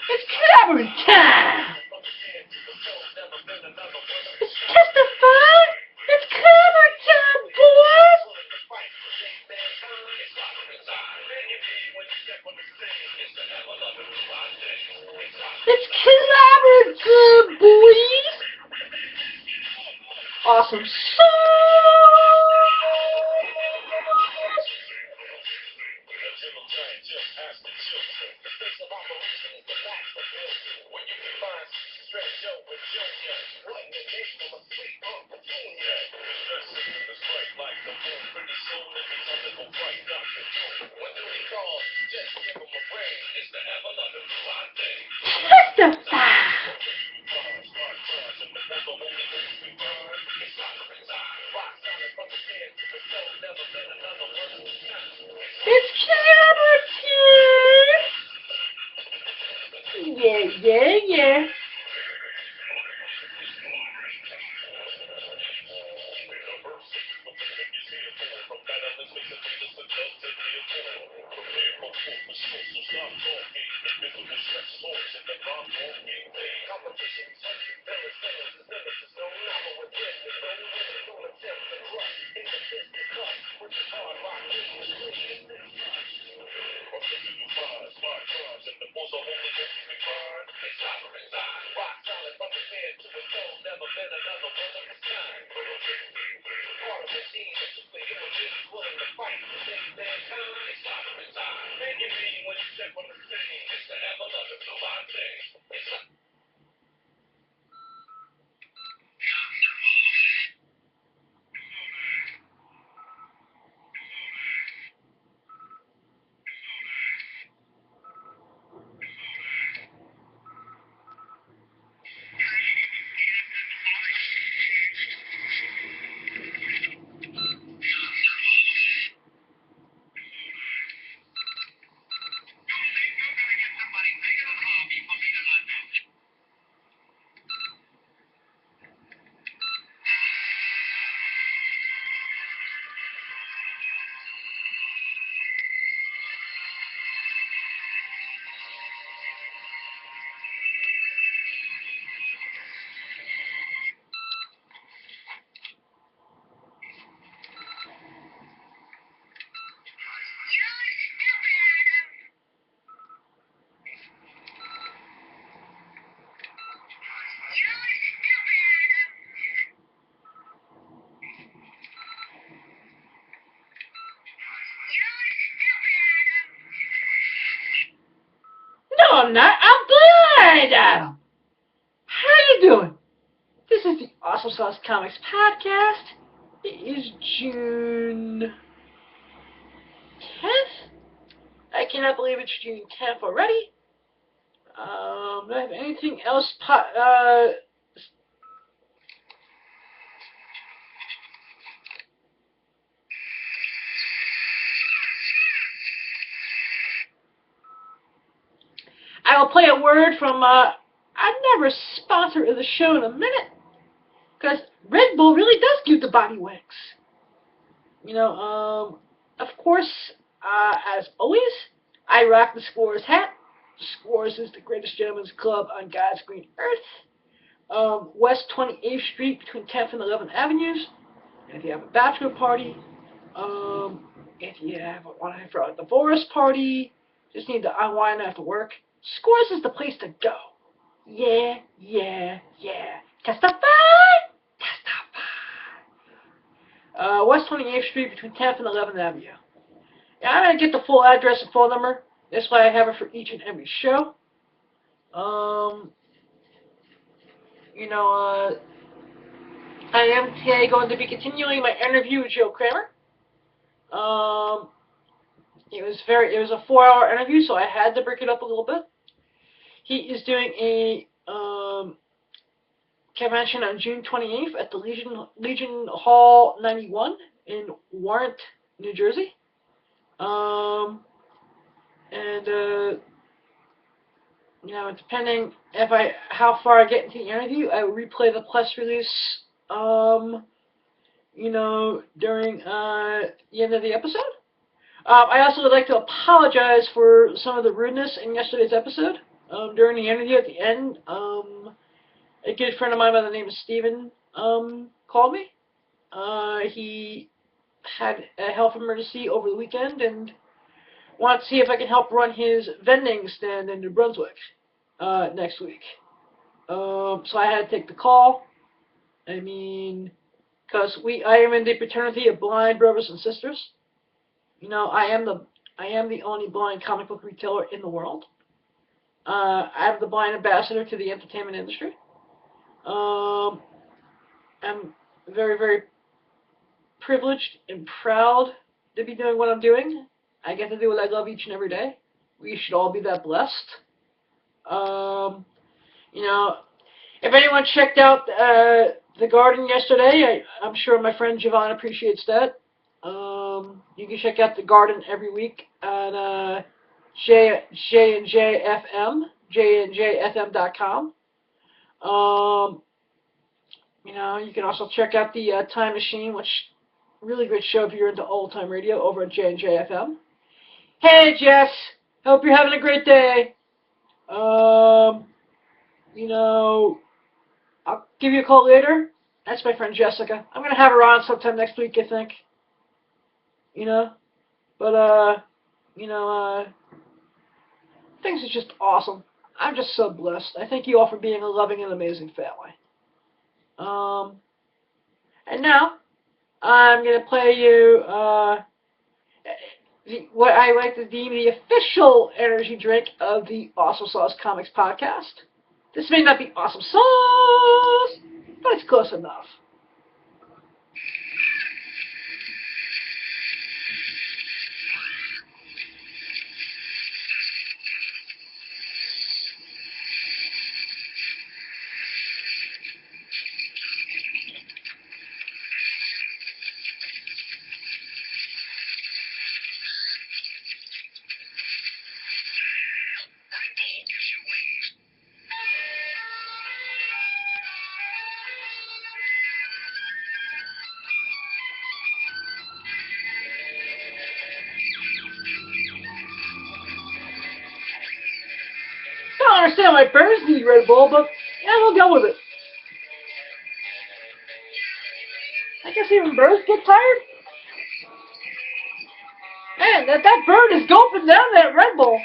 It's cramer time! It's testify! It's cramer time, boys! It's cramer time, boys! Awesome sauce! Testify! It's cramer time! Yeah. No, I'm not. I'm blind, Adam. How you doing? This is the Awesome Sauce Comics podcast. It is June 10th. I cannot believe it's June 10th already. Do I have anything else? I will play a word from another sponsor of the show in a minute, because Red Bull really does give the body wax. Of course, as always, I rock the Scores hat. Scores is the greatest gentleman's club on God's green earth. West 28th Street between 10th and 11th Avenues. And if you have a bachelor party, if you want to for a divorce party, just need to unwind after work, Scores is the place to go. Yeah. Testify! West 28th Street between 10th and 11th Avenue. Yeah, I'm going to get the full address and phone number. That's why I have it for each and every show. I am today going to be continuing my interview with Joe Cramer. It was a 4-hour interview, so I had to break it up a little bit. He is doing a convention on June 28th at the Legion Hall 91 in Warrant, New Jersey. And you know, depending how far I get into the interview, I will replay the press release. You know, during the end of the episode. I also would like to apologize for some of the rudeness in yesterday's episode. During the interview at the end, a good friend of mine by the name of Steven called me. He had a health emergency over the weekend and wanted to see if I could help run his vending stand in New Brunswick next week. So I had to take the call. I mean, because I am in the fraternity of blind brothers and sisters. You know, I am the only blind comic book retailer in the world. I'm the blind ambassador to the entertainment industry. I'm very, very privileged and proud to be doing what I'm doing. I get to do what I love each and every day. We should all be that blessed. You know, if anyone checked out the garden yesterday, I'm sure my friend Javon appreciates that. You can check out the garden every week on jnjfm.com. You know, you can also check out the Time Machine, which really great show if you're into old time radio over at JNJFM. Hey Jess, hope you're having a great day. You know, I'll give you a call later. That's my friend Jessica. I'm gonna have her on sometime next week, I think. You know, but you know, things are just awesome. I'm just so blessed. I thank you all for being a loving and amazing family. And now I'm gonna play you what I like to deem the official energy drink of the Awesome Sauce Comics podcast. This may not be awesome sauce, but it's close enough. I don't understand why birds need Red Bull, but yeah, we'll go with it. I guess even birds get tired. Man, that bird is gulping down that Red Bull.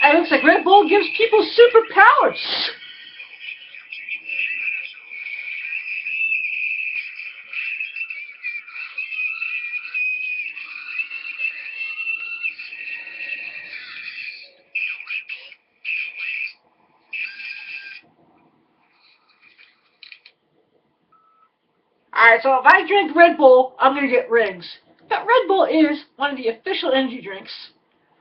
It looks like Red Bull gives people superpowers. Alright, so if I drink Red Bull, I'm gonna get rings. But Red Bull is one of the official energy drinks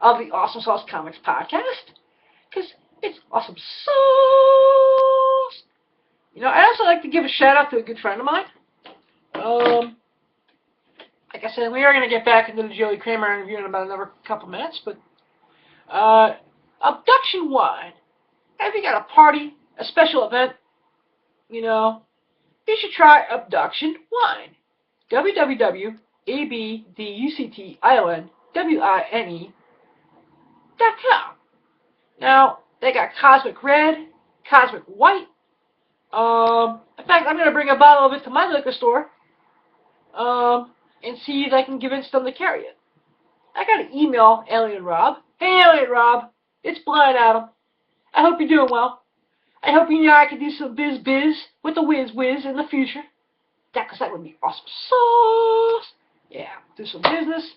of the Awesome Sauce Comics podcast, because it's awesome sauce. I also like to give a shout out to a good friend of mine. Like I said, we are going to get back into the Joey Cramer interview in about another couple minutes, but Abduction Wine. If you got a party, a special event, you should try Abduction Wine. www.abductionwine.com. Now, they got Cosmic Red, Cosmic White. In fact, I'm going to bring a bottle of it to my liquor store and see if I can convince them to carry it. I got to email Alien Rob. Hey, Alien Rob, it's Blind Adam. I hope you're doing well. I hope you know I can do some biz with the whiz in the future. Because that would be awesome sauce. Yeah, do some business.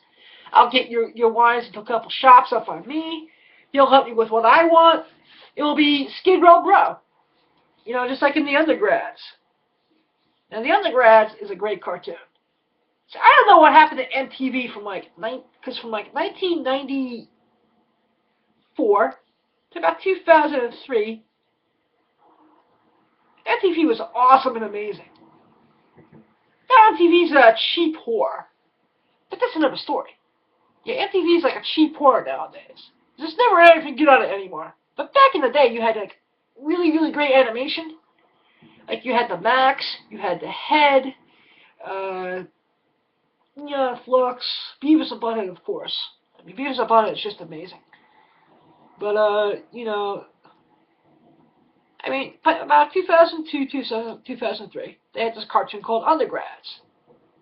I'll get your wines into a couple shops up on me. He'll help me with what I want. It will be Skid Row Bro. Just like in The Undergrads. Now, The Undergrads is a great cartoon. So I don't know what happened to MTV from like 1994 to about 2003. MTV was awesome and amazing. Now MTV's a cheap whore. But that's another story. Yeah, MTV's like a cheap whore nowadays. There's never anything good on it anymore. But back in the day, you had like really, really great animation. Like you had the Max, you had the Head, Flux, Beavis and Butthead, of course. I mean, Beavis and Butthead is just amazing. But, about 2002, 2003, they had this cartoon called Undergrads.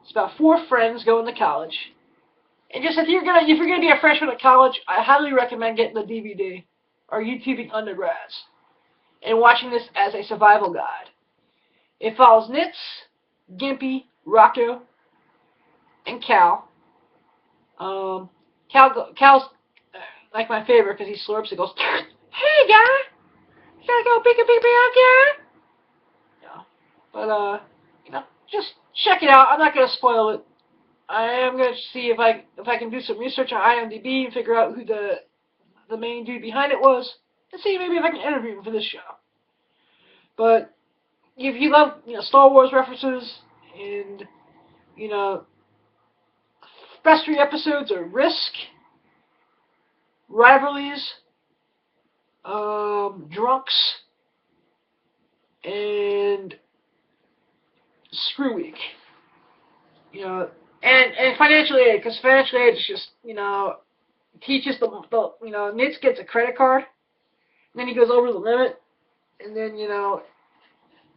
It's about 4 friends going to college. And just if you're gonna be a freshman at college, I highly recommend getting the DVD or YouTubing Undergrads and watching this as a survival guide. It follows Nitz, Gimpy, Rocco, and Cal. Cal's like my favorite because he slurps and goes, "Hey guy, you gotta go pick a big out guy." But just check it out. I'm not gonna spoil it. I am gonna see if I can do some research on IMDb and figure out who the main dude behind it was, and see maybe if I can interview him for this show. But if you love Star Wars references and best 3 episodes are Risk, Rivalries, Drunks, and Screw Week. And financial aid, because financial aid is just teaches the Nitz gets a credit card, and then he goes over the limit, and then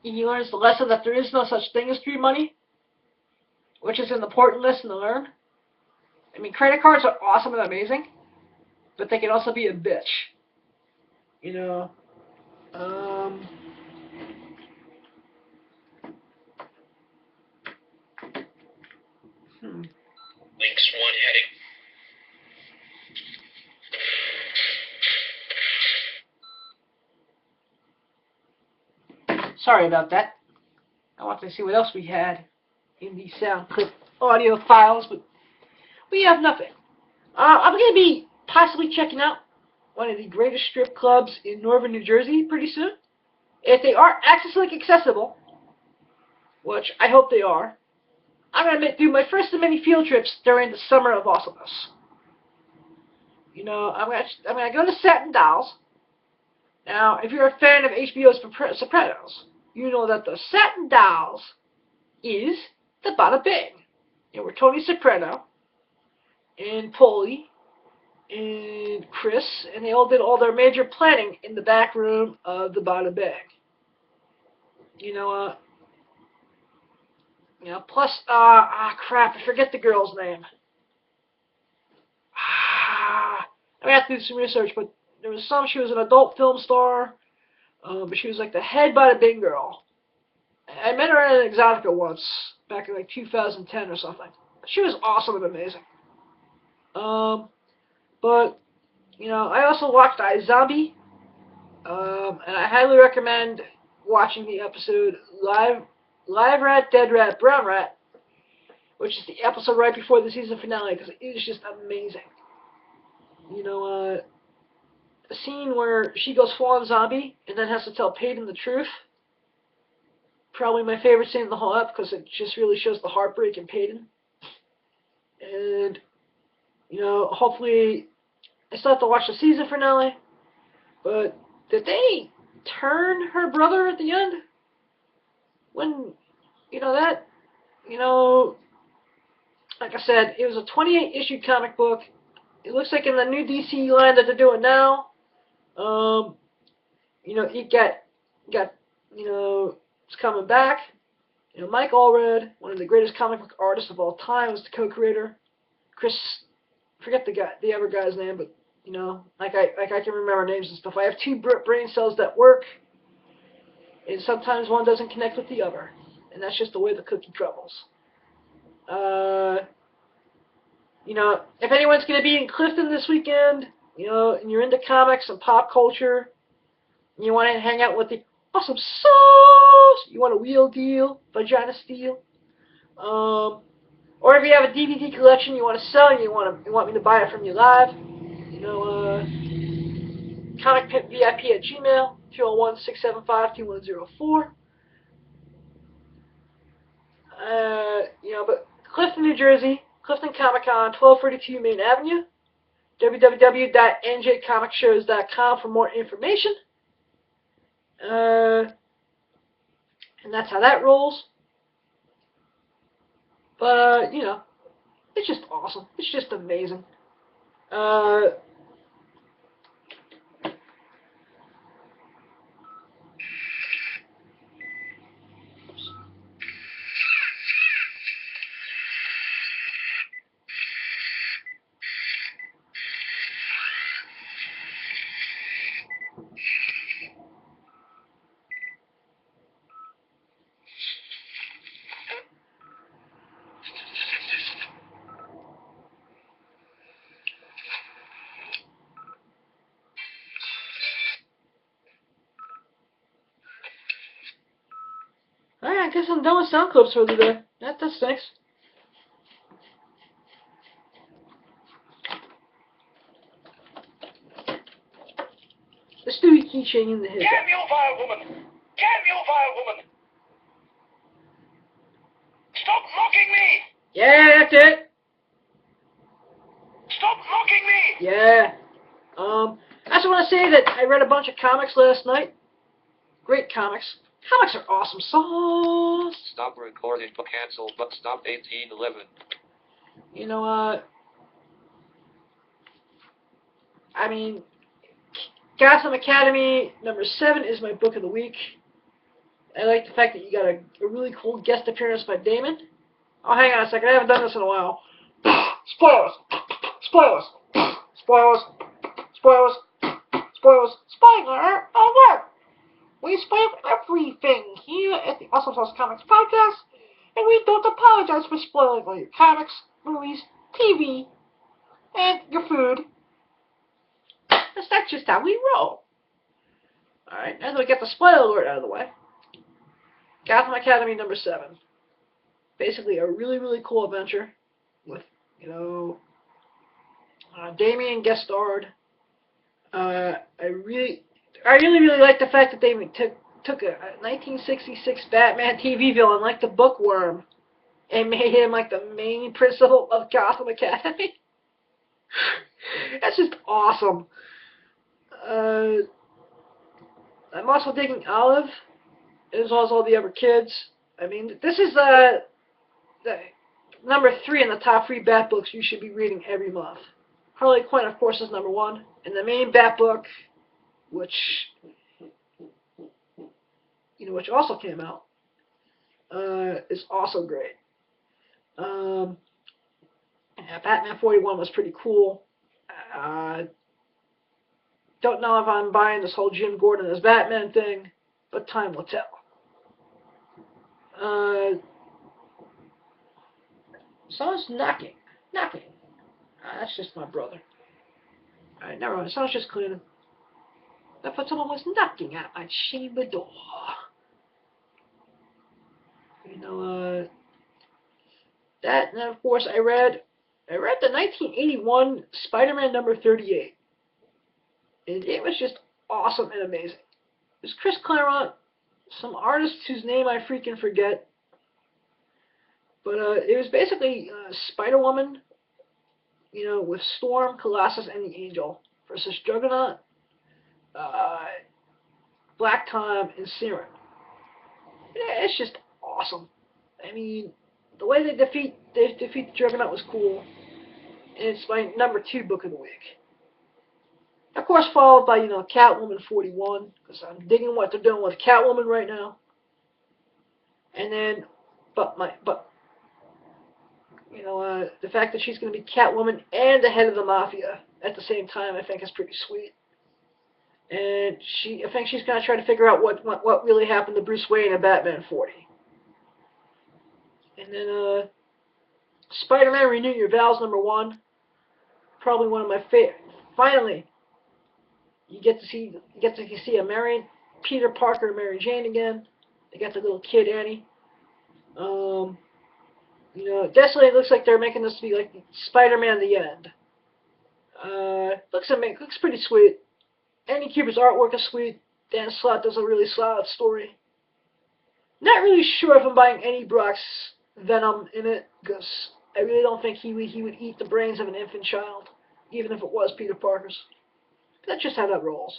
he learns the lesson that there is no such thing as free money, which is an important lesson to learn. I mean, credit cards are awesome and amazing, but they can also be a bitch. Links 1 heading. Sorry about that. I wanted to see what else we had in the sound clip audio files, but we have nothing. I'm going to be possibly checking out one of the greatest strip clubs in northern New Jersey pretty soon. If they are accessible, which I hope they are, I'm going to do my first of many field trips during the summer of awesomeness. I'm going to go to Satin Dolls. Now, if you're a fan of HBO's Sopranos, you know that the Satin Dolls is the Bada Bing. Where Tony Soprano and Paulie and Chris, and they all did all their major planning in the back room of the Bada Bing. Plus, crap, I forget the girl's name. I'm going to have to do some research, but she was an adult film star, but she was like the head Bada Bing girl. I met her at an Exotica once, back in like 2010 or something. She was awesome and amazing. But, I also watched iZombie, and I highly recommend watching the episode Live Rat, Dead Rat, Brown Rat, which is the episode right before the season finale, because it is just amazing. You know, a scene where she goes full-on zombie and then has to tell Peyton the truth. Probably my favorite scene in the whole ep, because it just really shows the heartbreak in Peyton. And, you know, hopefully, I still have to watch the season finale, but did they turn her brother at the end? When, you know, like I said, it was a 28-issue comic book. It looks like in the new DC line that they're doing now, you know, it got, you know, it's coming back. You know, Mike Allred, one of the greatest comic book artists of all time, was the co-creator. Chris, forget the other guy's name, but you know, like I can remember names and stuff. I have two brain cells that work, and sometimes one doesn't connect with the other, and that's just the way the cookie crumbles. You know, if anyone's going to be in Clifton this weekend, you know, and you're into comics and pop culture, and you want to hang out with the awesome sauce, you want a wheel deal, vagina steel, or if you have a DVD collection you want to sell and you want me to buy it from you live, you know, comicpimpvip@gmail, 201-675-2104. You know, but Clifton, New Jersey, Clifton Comic Con, 1232 Main Avenue, www.njcomicshows.com for more information. And that's how that rolls. But, you know, it's just awesome. It's just amazing. Alright, I guess I'm done with sound clips for the day. That stinks. The Stewie keychain in the head. Damn you, vile woman! Damn you, vile woman! Stop mocking me! Yeah, that's it. Stop mocking me! Yeah. I also want to say that I read a bunch of comics last night. Great comics. Comics are awesome sauce. Stop recording, but cancel, but stop 1811. You know, I mean, Gotham Academy #7 is my book of the week. I like the fact that you got a really cool guest appearance by Damon. Oh, hang on a second. I haven't done this in a while. Spoilers! Spoilers! Spoilers! Spoilers! Spoilers! Spoiler alert! We spoil everything here at the Awesome Sauce Comics Podcast, and we don't apologize for spoiling all your comics, movies, TV, and your food. That's just how we roll. Alright, now that we get the spoiler alert out of the way, Gotham Academy #7. Basically a really, really cool adventure with, you know, Damian guest starred. I really like the fact that they took a 1966 Batman TV villain like the Bookworm and made him like the main principal of Gotham Academy. That's just awesome. I'm also digging Olive, as well as all the other kids. I mean, this is the #3 in the top 3 Bat books you should be reading every month. Harley Quinn, of course, is #1, and the main Bat book, which also came out, is also great. Yeah, Batman 41 was pretty cool. Don't know if I'm buying this whole Jim Gordon as Batman thing, but time will tell. Someone's knocking. That's just my brother. Alright, never mind. Someone's just cleaning. I thought someone was knocking at my chamber door. You know, That, and then of course I read the 1981 Spider-Man number 38. And it was just awesome and amazing. It was Chris Claremont, some artist whose name I freaking forget. But it was basically Spider-Woman, with Storm, Colossus, and the Angel versus Juggernaut, Black Tom, and Siren. Yeah, it's just awesome. I mean, the way they defeat the Juggernaut was cool, and it's my number 2 book of the week. Of course, followed by Catwoman 41, because I'm digging what they're doing with Catwoman right now. And then, the fact that she's going to be Catwoman and the head of the Mafia at the same time, I think is pretty sweet. And I think she's going to try to figure out what really happened to Bruce Wayne in Batman 40. And then, Spider-Man Renew Your Vows number 1, probably one of my favorite. Finally, you get to see a married Peter Parker and Mary Jane again. They got the little kid Annie. Definitely looks like they're making this to be like Spider-Man the End. Looks pretty sweet. Andy Kuber's artwork is sweet. Dan Slott does a really solid story. Not really sure if I'm buying any Brock's Venom in it, because I really don't think he would eat the brains of an infant child, even if it was Peter Parker's. That's just how that rolls.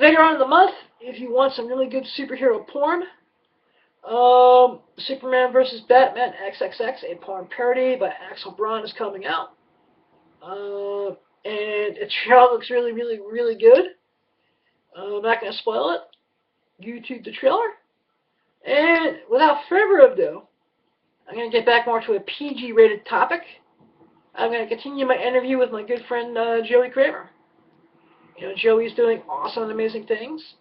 Later on in the month, if you want some really good superhero porn, Superman vs. Batman XXX, a porn parody by Axel Braun, is coming out. And the trailer looks really, really, really good. I'm not going to spoil it. YouTube the trailer. And without further ado, I'm going to get back more to a PG-rated topic. I'm going to continue my interview with my good friend Joey Cramer. Joey's doing awesome and amazing things.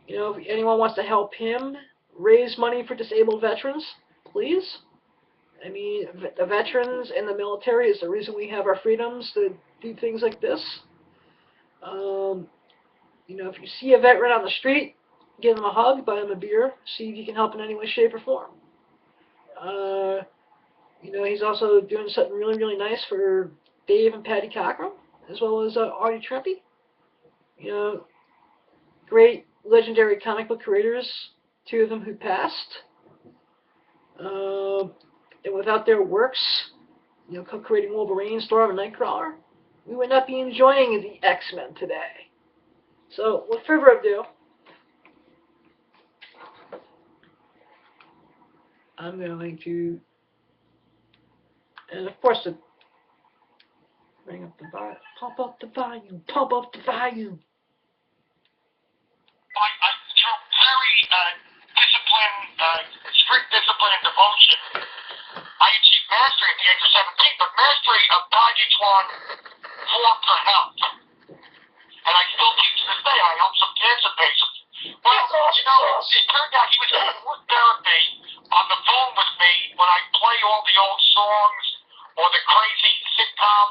If anyone wants to help him raise money for disabled veterans, please. I mean, the veterans and the military is the reason we have our freedoms to do things like this. If you see a veteran on the street, give him a hug, buy him a beer, see if you can help in any way, shape, or form. He's also doing something really, really nice for Dave and Patty Cockrum, as well as Artie Trempy. Great legendary comic book creators, 2 of them who passed. And without their works, co-creating Wolverine, Storm, and Nightcrawler, we would not be enjoying the X-Men today. So, with further ado, I'm going to, and of course, to bring up the volume, pump up the volume. Through very strict discipline and devotion, I achieved mastery at the age of 17, but mastery of Tai Chi Chuan formed for health. And I still teach to this day. I help some cancer patients. Well, it turned out he was doing more therapy on the phone with me when I play all the old songs or the crazy sitcom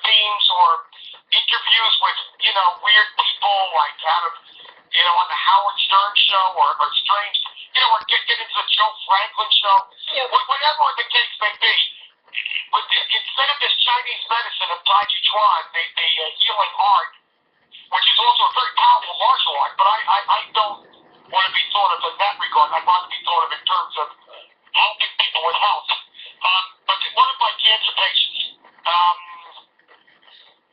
themes or interviews with, weird people like out of, on the Howard Stern show or Strange, or get into the Joe Franklin show. Yeah. Whatever the case may be. Instead of this Chinese medicine of Tai Chi Chuan, the healing art, which is also a very powerful martial art, but I don't want to be thought of in that regard. I'd rather be thought of in terms of helping people with health. But one of my cancer patients,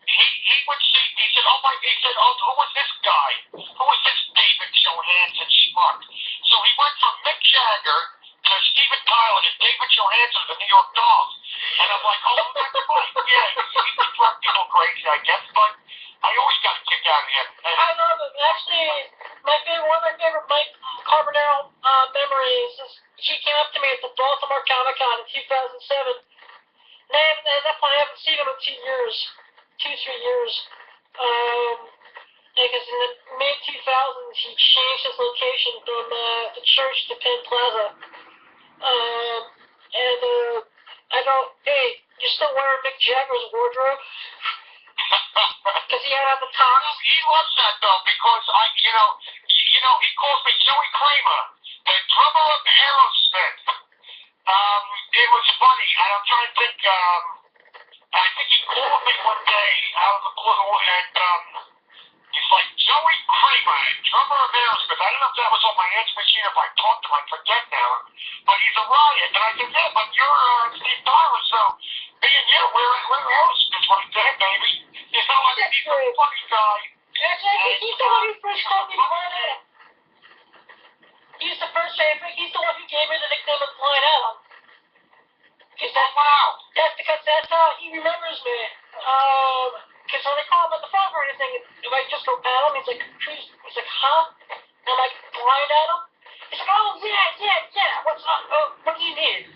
he would see, he said, who was this guy? Who was this David Johansen schmuck? So he went from Mick Jagger to Steven Tyler to David Johansen of the New York Dolls. And I'm like, that's right. Yeah, he drive people crazy, I guess, but I always got a kick out of him. I love it. Actually, one of my favorite Mike Carbonell memories is he came up to me at the Baltimore Comic Con in 2007. And I haven't seen him in 2 years. 3 years. Because in the mid-2000s, he changed his location from the church to Penn Plaza. I go, hey, you still wearing Mick Jagger's wardrobe? Because he had the top. He loves that, though, because, he calls me Joey Cramer, the drummer of Aerosmith. It was funny, and I'm trying to think, I think he called me one day out of the blue, and he's like, Joey Cramer, drummer of Aerosmith. I don't know if that was on my answer machine, if I talked to him, I forget now. But he's a riot. And I said, yeah, but you're Steve Tyler, so me and you, we're Aerosmith right there, baby. You know, I mean, he's a funny guy. Actually, I think he's the one who first told me Blind Adam. He's the first guy, I think he's the one who gave me the nickname of Blind Adam. That's because that's how he remembers me. Because when I call him on the phone or anything, if I just go Adam, he's like, huh? And I'm like, Blind Adam? He's like, oh, yeah, what's up? Oh, what do you need?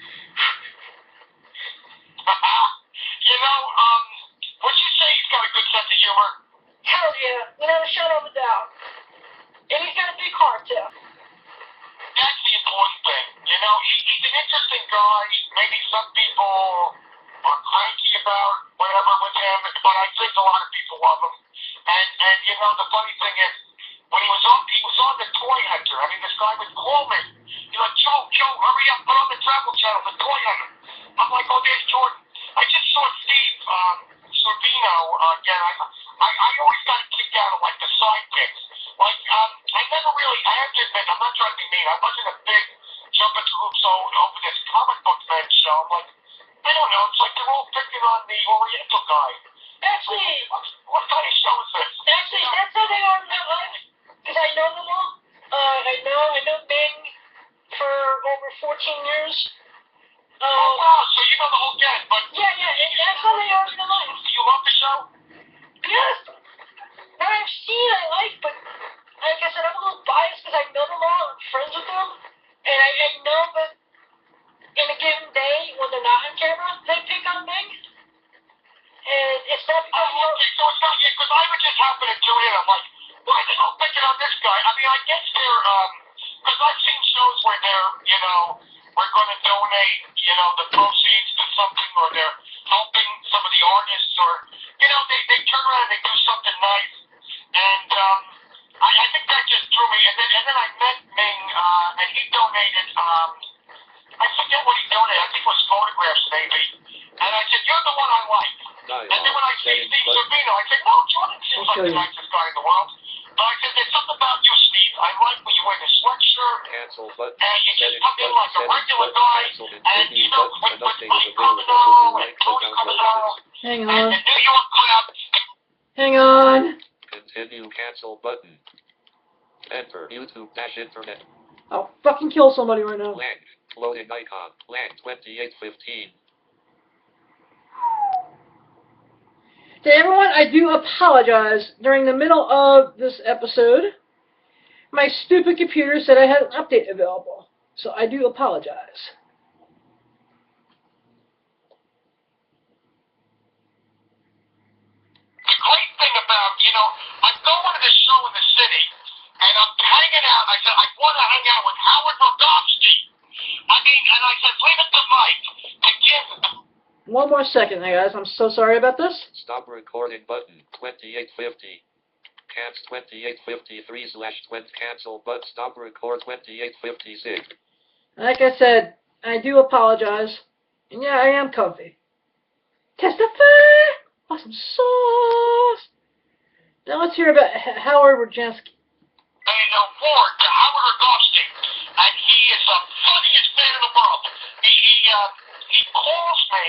Would you say he's got a good sense of humor? Hell yeah, without a shadow of a doubt. And he's got a big heart, too. That's the important thing. He's an interesting guy. Maybe some people are cranky about whatever with him, but I think a lot of people love him. And the funny thing is, when he was on the Toy Hunter. I mean, this guy would call me. He's like, Joe, hurry up, put on the Travel Channel, the Toy Hunter. I'm like, oh, there's Jordan. I just saw Steve Sorvino again. I always got a kick out of like the sidekicks. Like, I never really, I have to admit, I'm not trying to be mean. I wasn't a big jumping through hoops over this comic book man show. I'm like, I don't know. It's like they're all picking on the Oriental guy. Actually, what kind of show is this? Actually, that's how they are in real life. Because I know them all. I know Ming for over 14 years. Oh, wow, so you know the whole gang, but... Yeah, and that's how they are in real life. Do you love the show? Yes. What I've seen, I like, but like I said, I'm a little biased because I know them all, I'm friends with them, and I know that in a given day, when they're not on camera, they pick on Ming. And it's not because okay, so it's not yet, because I would just happen to tune in. I'm like, why are they not picking on this guy? I mean, I guess they're, because I've seen shows where they're, we're going to donate, the proceeds to something, or they're helping some of the artists, or, they turn around and they do something nice. And I think that just drew me. And then I met Ming, and he donated, I forget what he donated. I think it was photographs, maybe. And I said, you're the one I like. And then when I see Steve Sorvino, I said, no, Jordan seems like the nicest guy in the world. But I said, there's something about you, Steve. I like when you wear the sweatshirt. Cancel button. And you just come in like a regular guy. And, with Mike Carbonaro and Tony Carbonaro. Hang And on. the New York crowd. Hang on. Continue cancel button. Enter YouTube-internet. I'll fucking kill somebody right now. Lag. Loading icon. Lag 2815. To everyone, I do apologize. During the middle of this episode, my stupid computer said I had an update available. So I do apologize. The great thing about, I'm going to this show in the city, and I'm hanging out. I said, I want to hang out with Howard Rogowski. And I said, leave it to Mike to give. One more second, hey guys. I'm so sorry about this. Stop recording button 2850. Cans 2853/20 cancel but stop record 2856. Like I said, I do apologize. And yeah, I am comfy. Testify! Awesome sauce! Now let's hear about Howard Rogowski. An award to Howard Rogowski, and he is the funniest man in the world. He calls me.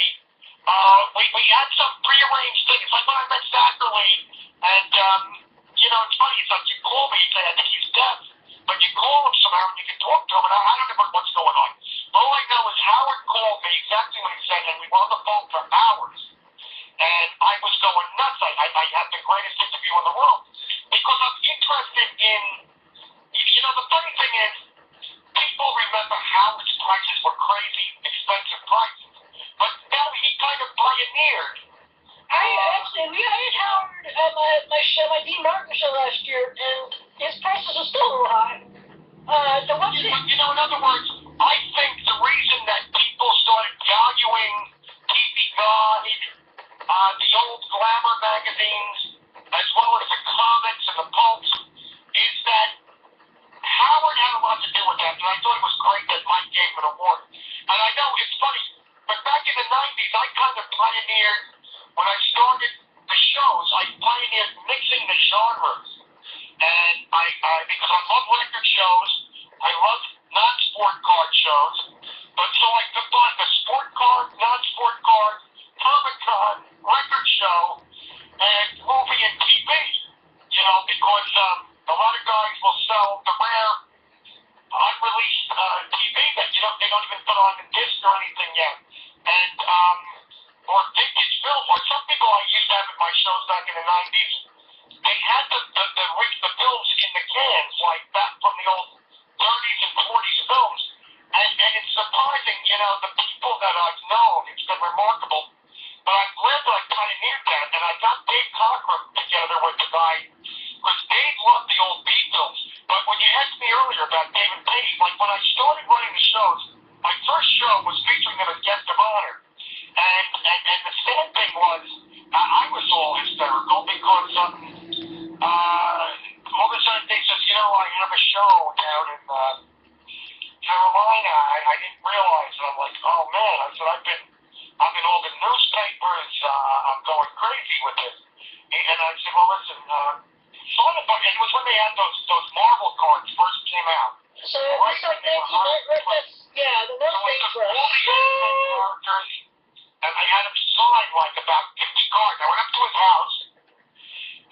We had some prearranged thing. It's like when I met Zachary, and it's funny. It's like you call me, you say I think he's deaf, but you call him somehow and you can talk to him, and I don't know what's going on. But all I know is Howard called me exactly what he said, and we were on the phone for hours. And I was going nuts. I had the greatest interview in the world because I'm interested in. The funny thing is, people remember Howard's prices were crazy, expensive prices, but now he kind of pioneered. I had Howard at my Dean Martin show last year, and his prices are still a little high. In other words, I think the reason that people started valuing TV Guide, the old glamour magazines, as well as the comics and the pulps, is that shows. But so I combined the sport card, non-sport card, Comic Con, record show, and movie and TV. You know, because a lot of guys will sell the rare unreleased TV that they don't even put on the disc or anything yet, and or vintage film. Or some people I used to have at my shows back in the '90s. They had the films in the cans, like back from the old '30s and '40s films, and it's surprising, the people that I've known. It's been remarkable. But I'm glad that I pioneered that, and I got Dave Cockrum together with the guy, because Dave loved the old beat films. But when you asked me earlier about David Page, like when I started running the shows, my first show was featuring him as guest of honor. And the sad thing was, I was all hysterical because all of a sudden they says, I have a show down in Carolina. I didn't realize, and I'm like, oh man. I said, I'm in all the newspapers. I'm going crazy with this. And I said, well, listen, and it was when they had those Marvel cards first came out. So it's like 1990, the newspapers were. Characters, and I had him sign like about 50 cards. I went up to his house,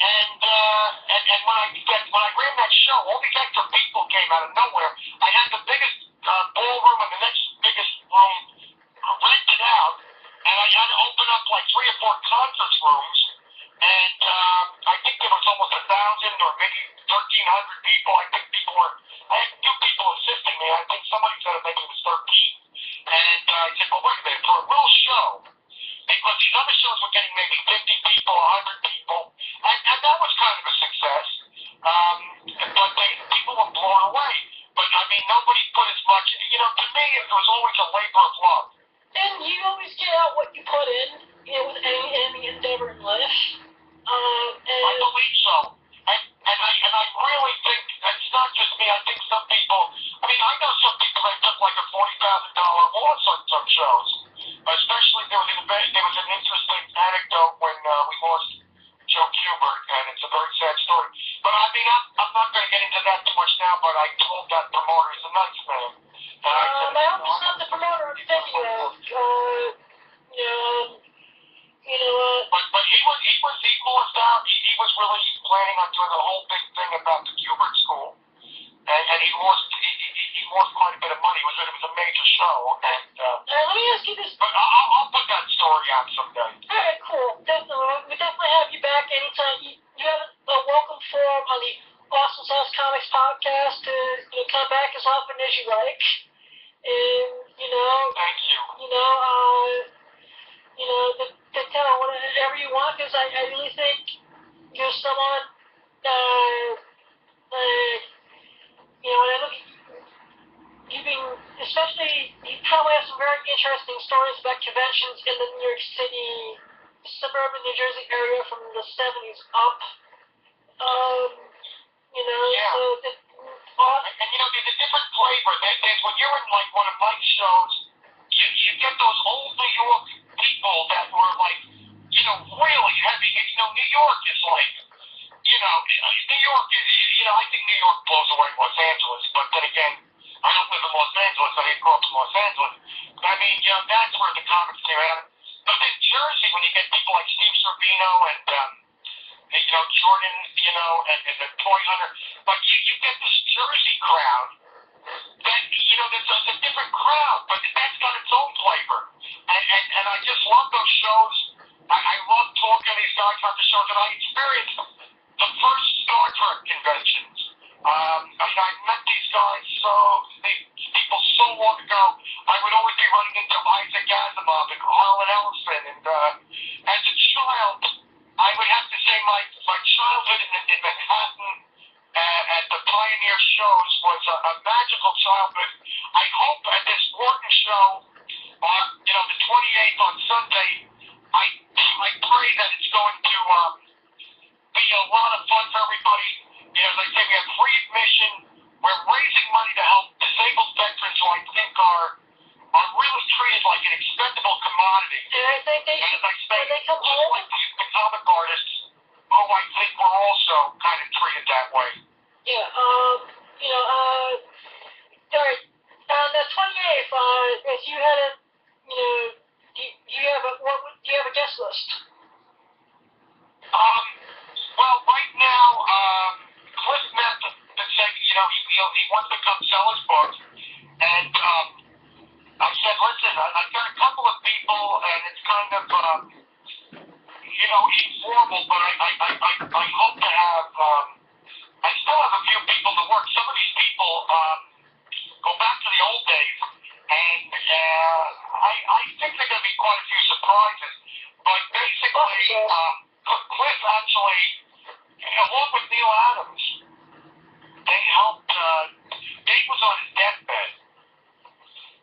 and when I ran that show, all these extra people came out of nowhere. I had the biggest ballroom and the next biggest room rented out, and I had to open up like 3 or 4 conference rooms, and I think there was almost 1,000 or maybe 1,300 people. I had 2 people assisting me. I think somebody said maybe it was 13. And I said, well, wait a minute, for a real show, because these other shows were getting maybe 50 people, 100 people, and that was kind of a success. But people were blown away. But, I mean, nobody put as much, to me, it was always a labor of love. And you always get out what you put in, with any endeavor in life. I believe so. And I really think it's not just me. I think some people, I know some people that took like a $40,000 loss on some shows. Especially there was an interesting anecdote when we lost Joe Kubert, and it's a very sad story. But I'm not going to get into that too much now. But I told that promoter he's a nice man. And I said, I hope it's not the promoter I'm thinking of. But he lost out. He was really planning on doing a whole big thing about the Kubert School, and he lost quite a bit of money. It was a major show, and let me ask you this. But I'll put that story out someday. All right, cool. Definitely, we definitely have you back anytime. You have a welcome forum on the Awesome Sauce Comics podcast to come back as often as you like, and Thank you. To tell whatever you want, because I really think you're someone, when I look at you probably have some very interesting stories about conventions in the New York City, suburban New Jersey area from the 70s up. Yeah. So and there's a different flavor. There's when you're in like one of Mike's shows, you get those old New York people that were like, really heavy. New York is like, New York is, I think New York blows away Los Angeles, but then again, I don't live in Los Angeles. I didn't grow up in Los Angeles. But that's where the comics came out. But in Jersey, when you get people like Steve Servino and Jordan, and the Toy Hunter, but you get this Jersey crowd that, there's a different crowd, but that's got its own flavor. And I just love those shows. I love talking to these guys about the shows, and I experienced the first Star Trek conventions. I met these guys, these people so long ago. I would always be running into Isaac Asimov and Harlan Ellison, and as a child, I would have to say my childhood in Manhattan at the Pioneer shows was a magical childhood. I hope at this Wharton show, the 28th on Sunday, I pray that it's going to be a lot of fun for everybody. As I say, we have free admission. We're raising money to help disabled veterans who I think are really treated like an expendable commodity. And I think they should, when they come home, like the comic artists, who I think were also kind of treated that way. Yeah, all right. On the 28th, if you had a, do you have a guest list? Well, right now, Cliff met and said, he wants to come sell his book, and I said, listen, I've got a couple of people, and it's kind of, informal, but I hope to have, I still have a few people to work. Some of these people go back to the old days, and I think there are going to be quite a few surprises. But basically, Cliff actually, along with Neil Adams, they helped. Dave was on his deathbed,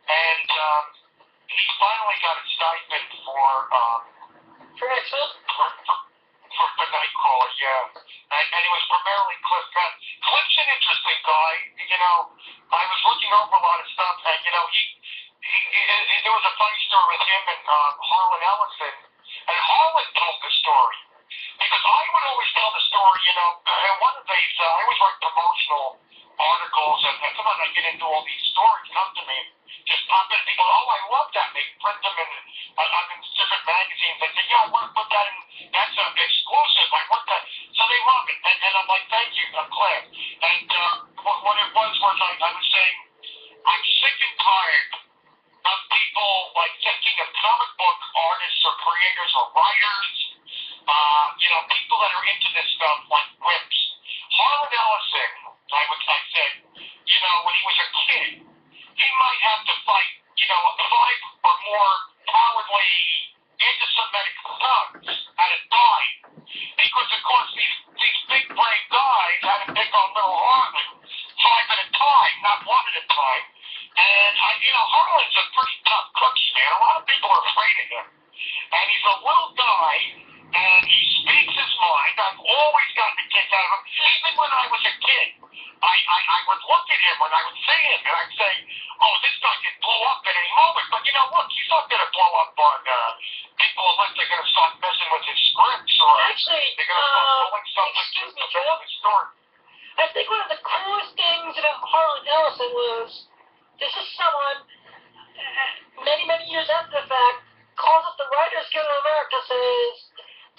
and he finally got a stipend for X-Men? for Nightcrawler, yeah. And it was primarily Cliff. Cliff's an interesting guy. I was looking over a lot of stuff, and there was a funny story with him and Harlan Ellison, and Harlan told the story because I would always tell the story. And one of these, I always write promotional articles, and sometimes I get into all these stories come to me, just pop in. People, oh, I love that. They print them in different magazines. They say, yeah, I want to put that in. That's an exclusive. I want that. So they love it, and I'm like, thank you, I'm glad. And what it was I was saying, I'm sick and tired of people like thinking of comic book artists or creators or writers, people that are into this stuff like whips. Harlan Ellison, I said, when he was a kid, he might have to fight, 5 or more cowardly anti-Semitic thugs at a time. Because, of course, these big, brave guys had to pick on little Harlan 5 at a time, not 1 at a time. And, Harlan's a pretty tough cookie, man. A lot of people are afraid of him. And he's a little guy, and he speaks his mind. I've always gotten a kick out of him. Even when I was a kid, I would look at him when I would see him, and I'd say, oh, this guy could blow up at any moment. But, look, he's not going to blow up on people unless they're going to start messing with his scripts or Actually, they're going to start pulling something excuse me, from Joe. the story. I think one of the coolest things about Harlan Ellison was this is someone, many, many years after the fact, calls up the Writers Guild of America, says,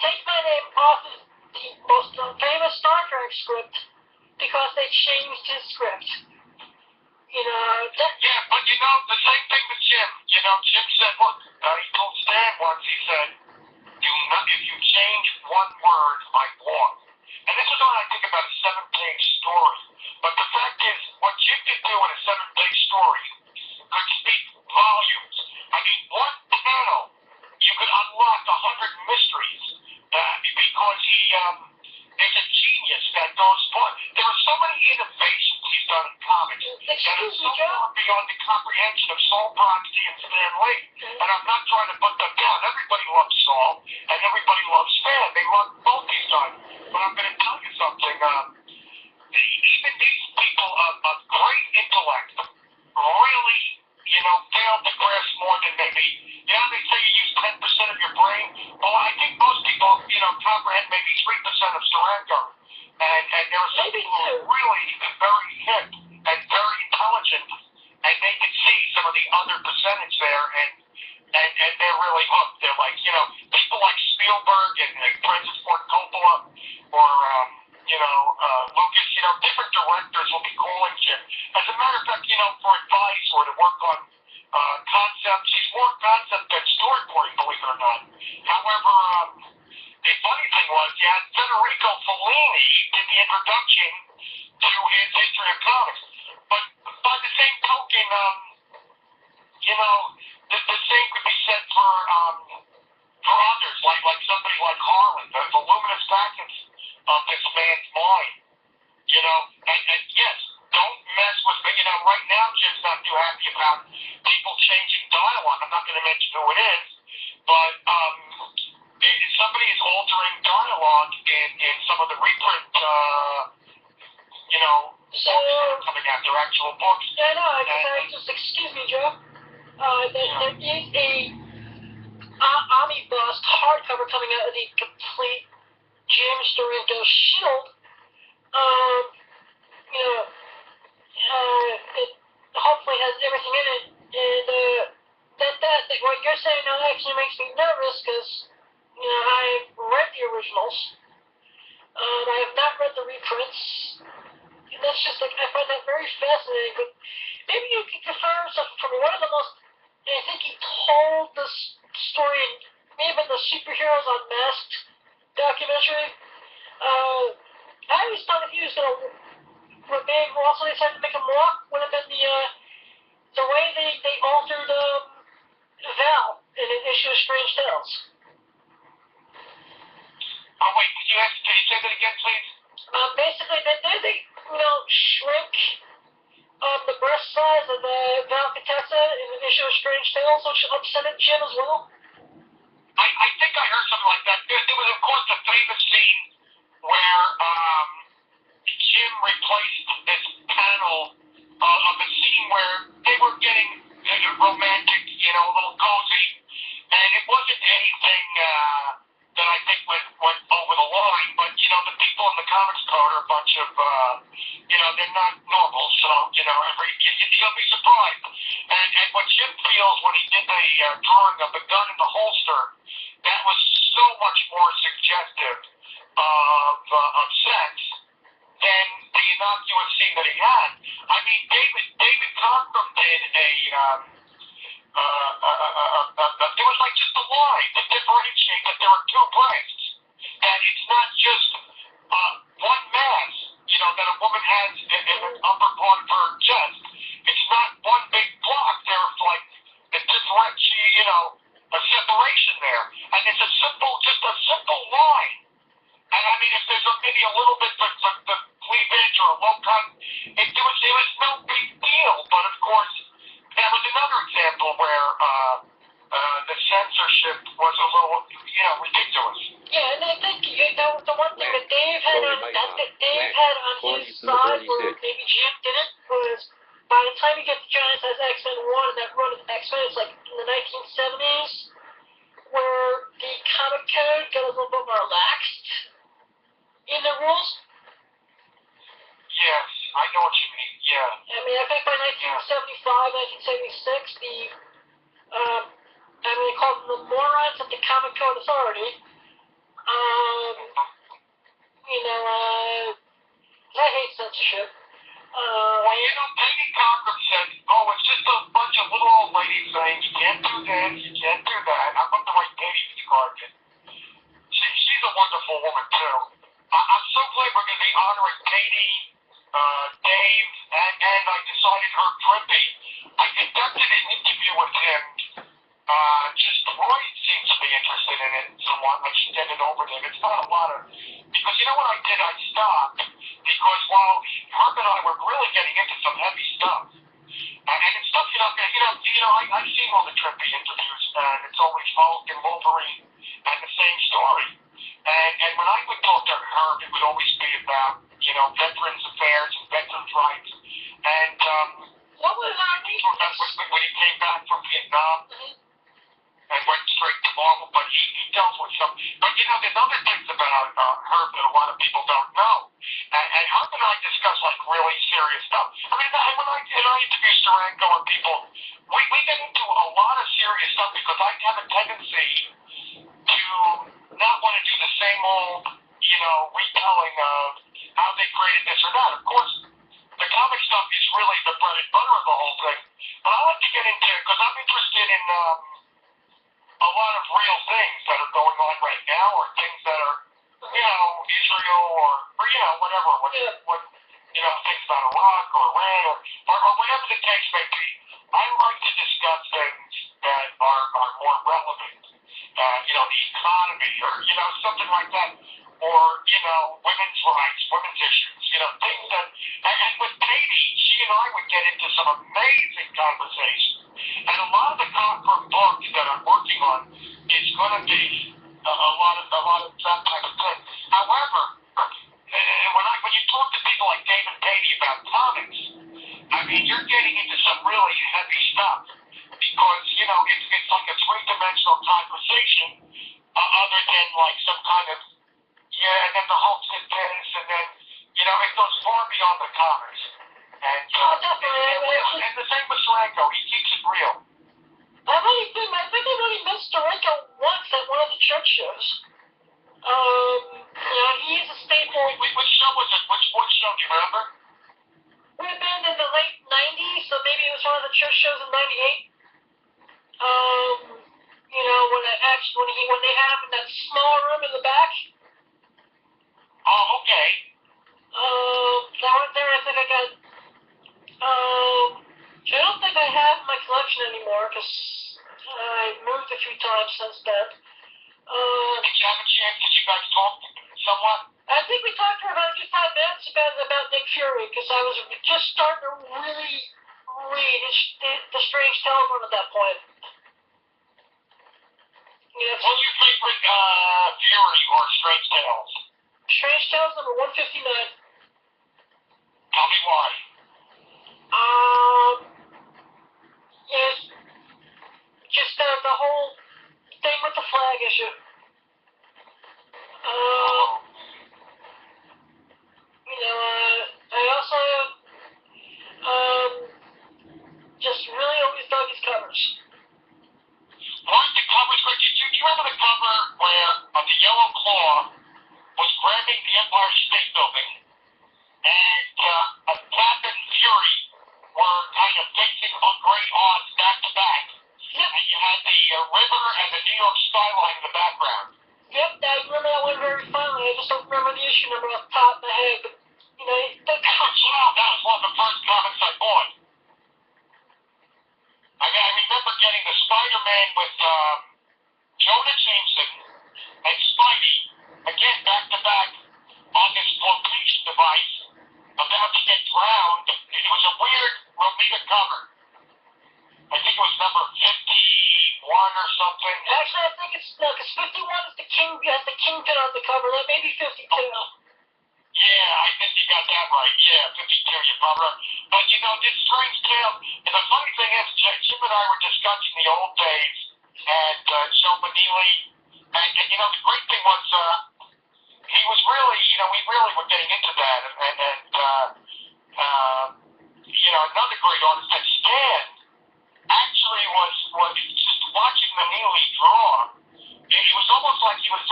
take my name off of the most famous Star Trek script because they changed his script. Yeah, but the same thing with Jim. Jim said, look, he told Stan once, he said, if you change one word, I won. And this is when I think about a 7-page story. But the fact is, what Jim could do in a 7-page story could speak volumes. I mean, one panel, you could unlock 100 mysteries because he is a genius that goes far. There are so many innovations he's done in comics that are so far beyond the comprehension of Saul Brodsky and Stan Lee. And I'm not trying to put them down. Everybody loves Saul, and everybody loves Stan. They love both these guys. But I'm going to tell you something. Even these people of great intellect really, fail to grasp more than maybe. They say you use 10% of your brain. Well, I think most people, comprehend maybe 3% of Sarandon. And there are some people who are really very hip and very intelligent, and they can see some of the other percentage there, and they're really hooked. They're like, people like Spielberg and Francis Ford Coppola or, Lucas, different directors will be calling Jim. As a matter of fact, for advice or to work on concepts. He's more concept than storyboarding, believe it or not. However, the funny thing was, Federico Fellini did the introduction to his history of comics. But by the same token, the same could be said for others, like somebody like Harlan, the luminous facets of this man's mind. And yes, don't mess with me. Right now Jim's not too happy about people changing dialogue. I'm not going to mention who it is, but somebody is altering dialogue in some of the reprint, books that are coming out, their actual books. Yeah, no, just excuse me, Joe. There is a omnibus hardcover coming out of the complete Jim story of Ghost Shield. hopefully has everything in it. And that what you're saying now actually makes me nervous because I've read the originals. I have not read the reprints. And that's just like I find that very fascinating. But maybe you can confirm something for me. One of the most, I think he told this story in even the Superheroes Unmasked documentary. I always thought if he was going to, what made also decided to make him walk would have been the way they altered Val in an issue of Strange Tales. Oh wait, can you say that again, please? Basically, they shrink the breast size of the Val Contessa in an issue of Strange Tales, which upset Jim as well. I think I heard something like that. There was, of course, the famous scene where Jim replaced this panel of a scene where they were getting romantic, a little cozy, and it wasn't anything that I think went over the line, but, the people in the comics code are a bunch of, they're not normal, so, you'll be surprised. And what Jim feels when he did the drawing of the gun in the holster, that was so much more suggestive of sex than the innocuous scene that he had. I mean, David Cockrum did there was like just a line to differentiate that there are two breasts, that it's not just one mass, that a woman has in the upper part of her chest. It's not one big block. There's like a differentiate, a separation there, and it's just a simple line. And I mean, if there's maybe a little bit of the cleavage or a low cut, it was no big deal. But of course, that was another example where the censorship was a little, ridiculous. Yeah, and I think the one thing that Dave had on his side, where maybe Jim didn't, was by the time you get to Giant Size X-Men 1 and that run of X-Men, it's like in the 1970s, where the comic code got a little bit more relaxed in the rules. Yes, I know what you mean, yeah. I mean, I think by 1975, 1976, they called them the morons of the Comic Code Authority. I hate censorship. Peggy Cochran said, it's just a bunch of little old ladies saying, you can't do this, you can't do that. I'm not the way Katie described it. She's a wonderful woman, too. I'm so glad we're going to be honoring Katie, Dave, and I decided Herb Trimby. I conducted an interview with him. Just Roy seems to be interested in it somewhat, like she did it over to him. It's not a lot of, because what I did? I stopped, because while Herb and I were really getting into some heavy stuff, and it's stuff I've seen all the Trimby interviews, and it's always Hulk and Wolverine, and the same story. And when I would talk to Herb, it would always be about, veterans affairs and veterans rights. And what was when he came back from Vietnam and went straight to Marvel, but he dealt with some. But there's other things about Herb that a lot of people don't know. And Herb and I discuss like really serious stuff. I mean, when I interview Steranko and people, we get into a lot of serious stuff because I have a tendency to not want to do the same old, retelling of how they created this or that. Of course, the comic stuff is really the bread and butter of the whole thing. But I like to get into, because I'm interested in a lot of real things that are going on right now, or things that are, Israel, or whatever, things about Iraq, or Iran, or whatever the case may be. I like to discuss things that are more relevant. The economy, or, something like that. Or, women's rights, women's issues, things that, and with Katie, she and I would get into some amazing conversations. And a lot of the comic book books that I'm working on is going to be a lot of that type of thing. However, when you talk to people like Dave and Katie about comics, I mean, you're getting into some really heavy stuff. Because, it's like a three-dimensional conversation, other than like some kind of, and then the Hulk did this, and then, it goes far beyond the comics. And, definitely. And the church shows. He's a staple. Which show was it? Which show, do you remember? Would have been in the late 90s, so maybe it was one of the church shows in 98. When they had him in that small room in the back. Oh, okay. I went there, I think I got, I don't think I have my collection anymore, because I moved a few times since then. Did you have a chance? Did you guys talk somewhat? I think we talked for about 5 minutes about Nick Fury, because I was just starting to really read the Strange Tales one at that point. Yeah, what's your favorite Fury or Strange Tales? Strange Tales number 159. Tell me why. Is just the whole thing with the flag issue. I also just really always dug his covers. Weren't the covers great? Do you remember the cover where the Yellow Claw was grabbing the Empire State Building and Captain Fury were kind of facing a great odds back to back? Yep. And you had the river and the New York skyline in the background. Yep, I remember that one very fondly. I just don't remember the issue number off the top of my head, but that was one of the first comics I bought. I remember getting the Spider-Man with Jonah Jameson and Spidey, again back to back on this flotation device, about to get drowned. It was a weird Romita cover. I think it was number 51 or something. Actually, I think it's no, because 51 is the Kingpin on the cover. That may be 52. Yeah, I think you got that right. Yeah, 52, you're probably right. But this Strange Tale, and the funny thing is, Jim and I were discussing the old days, and Joe Manili, and the great thing was, he was really, we really were getting into that, another great artist, that Stan, actually was just watching Manili draw. It was almost like he was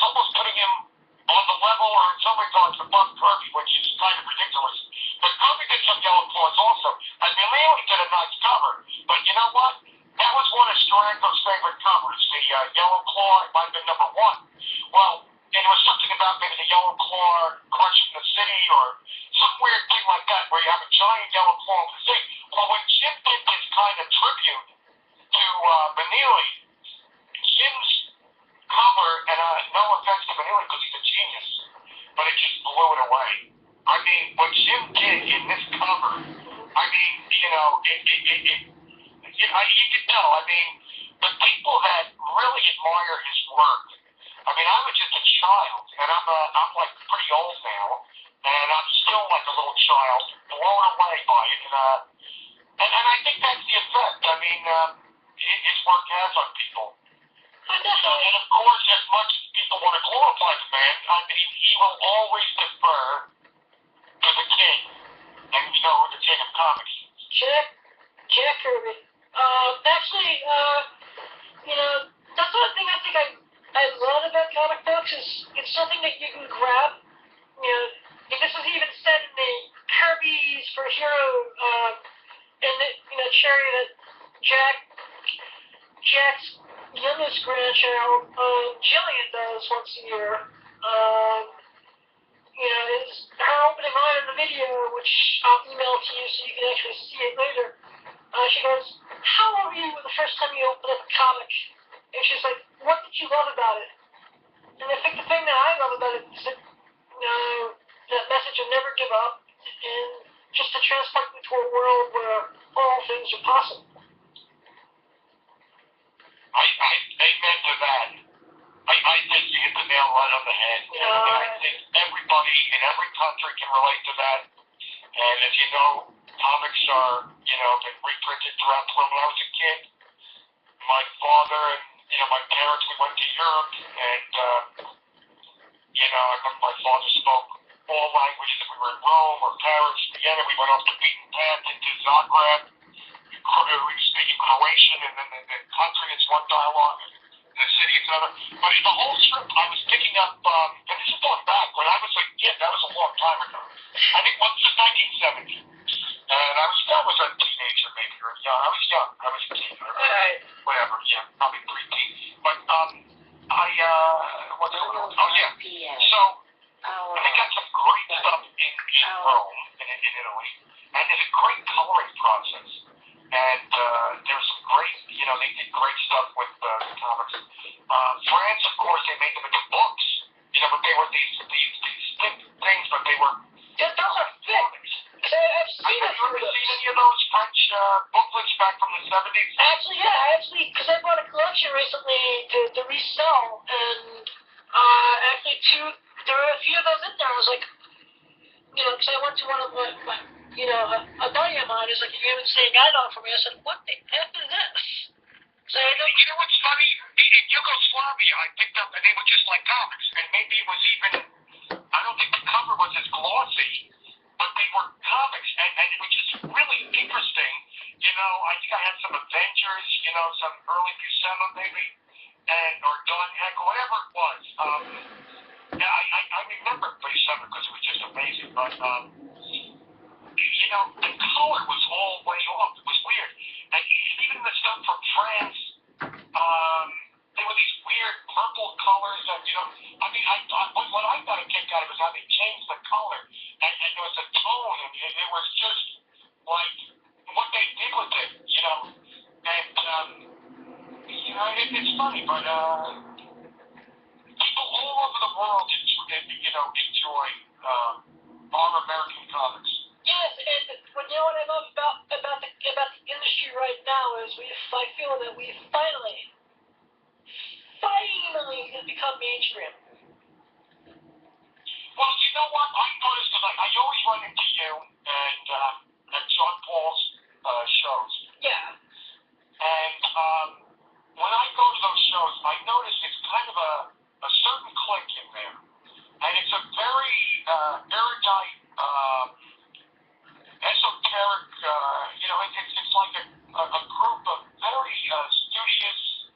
almost putting him on the level, or in some regards, above Kirby, which is kind of ridiculous. But Kirby did some Yellow Claws also, and Manili did a nice cover. But you know what? That was one of Steranko's favorite covers, the Yellow Claw. It might have been number 1. Well, it was something about maybe the Yellow Claw crushing the city, or some weird thing like that, where you have a giant Yellow Claw of the city. Well, when Jim did this kind of tribute to Manili, Jim's cover, and no offense to Manili because he's a genius, but it just blew it away. I mean, what Jim did in this cover, I mean, you can tell. I mean, the people that really admire his work. I mean, I was just a child, and I'm like pretty old now, and I'm still like a little child, blown away by it, and I think that's the effect. I mean, his work has on people. And of course, as much as people want to glorify the man, I mean, he will always defer to the king, and the king of comics. Jack Kirby. Actually, that's one thing I think I love about comic books is it's something that you can grab. And this is even said in the Kirby's for Hero, in the charity that Jack's youngest grandchild, Jillian, does once a year. It's her opening line in the video, which I'll email to you so you can actually see it later. She goes, "How old were you the first time you opened up a comic?" And she's like, "What did you love about it?" And I think the thing that I love about it is that, that message of never give up, and just to transport you to a world where all things are possible. I amen to that. I think you hit the nail right on the head. And I think everybody in every country can relate to that. And as you know, comics are, been reprinted throughout the world. When I was a kid, my father and, my parents, we went to Europe, and, I remember my father spoke all languages. If we were in Rome or Paris, Vienna, we went off the beaten path into Zagreb. We were speaking Croatian, and then the country is one dialogue. The city of it's another. But in the whole trip, I was picking up, and this is going back when I was a kid. That was a long time ago. I think once in 1970. And I was a teenager, maybe, or young. I was young. I was a teen, or whatever. Yeah, probably preteen. But what's going on? Oh yeah. So they got some great stuff in Rome, in Italy, and there's a great coloring process. And there's some great, they did great stuff with the comics. France, of course, they made them into books. But they were these thick things, but they were. Yeah, those are thick. I've seen Have you ever seen any of those French booklets back from the 70s? Actually, yeah, because I bought a collection recently to resell, and there were a few of those in there. I was like, because I went to one of my a buddy of mine is like, you haven't seen a guide on for me. I said, what the F is this? So I don't. You know what's funny? In Yugoslavia, I picked up, and they were just like comics, and maybe it was even, I don't think the cover was as glossy, but they were comics, and it was just really interesting. I think I had some Avengers, some early Buscema maybe, or Don Heck, or whatever it was. Yeah, I remember Buscema because it was just amazing, but, the color was all way off. It was weird. And even the stuff from France, there were these weird purple colors that, what I got a kick out of was how they changed the color. And there was a tone, and it was just like what they did with it, And, it's funny, but people all over the world, enjoy our American comics. Yes, and what I love about the industry right now is I feel that we finally have become mainstream. Well, you know what? I noticed that I always run into you and at John Paul's shows. Yeah. And when I go to those shows, I notice it's kind of a certain clique in there. And it's a very erudite, esoteric, it's like a group of very studious,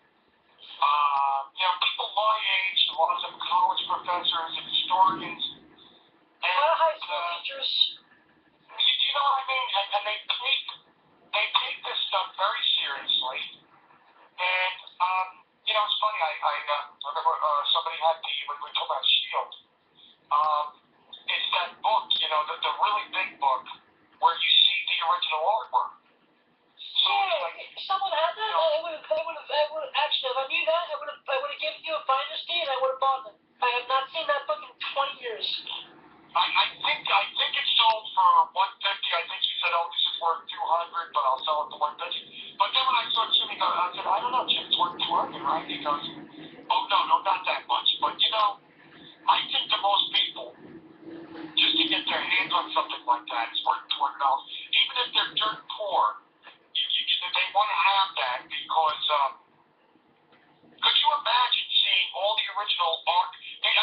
people my age, a lot of them college professors and historians. And, a lot of high school teachers. You know what I mean? And they take this stuff very seriously. And, it's funny, I remember somebody had when we talk about S.H.I.E.L.D., it's that book, the really big book, where you see the original artwork. So if someone had that, I would have actually, if I knew that, I would have given you a finder's fee and I would have bought it. I have not seen that book in 20 years. I think it sold for $150. I think she said, this is worth $200, but I'll sell it for $150. But then when I saw Jimmy go, I said, I don't know, Jim, it's worth $200, right? He goes, oh no, not that much. But I think to most people, just to get their hands on something like that is worth $200. Even if they're dirt poor, they want to have that because, could you imagine seeing all the original art? It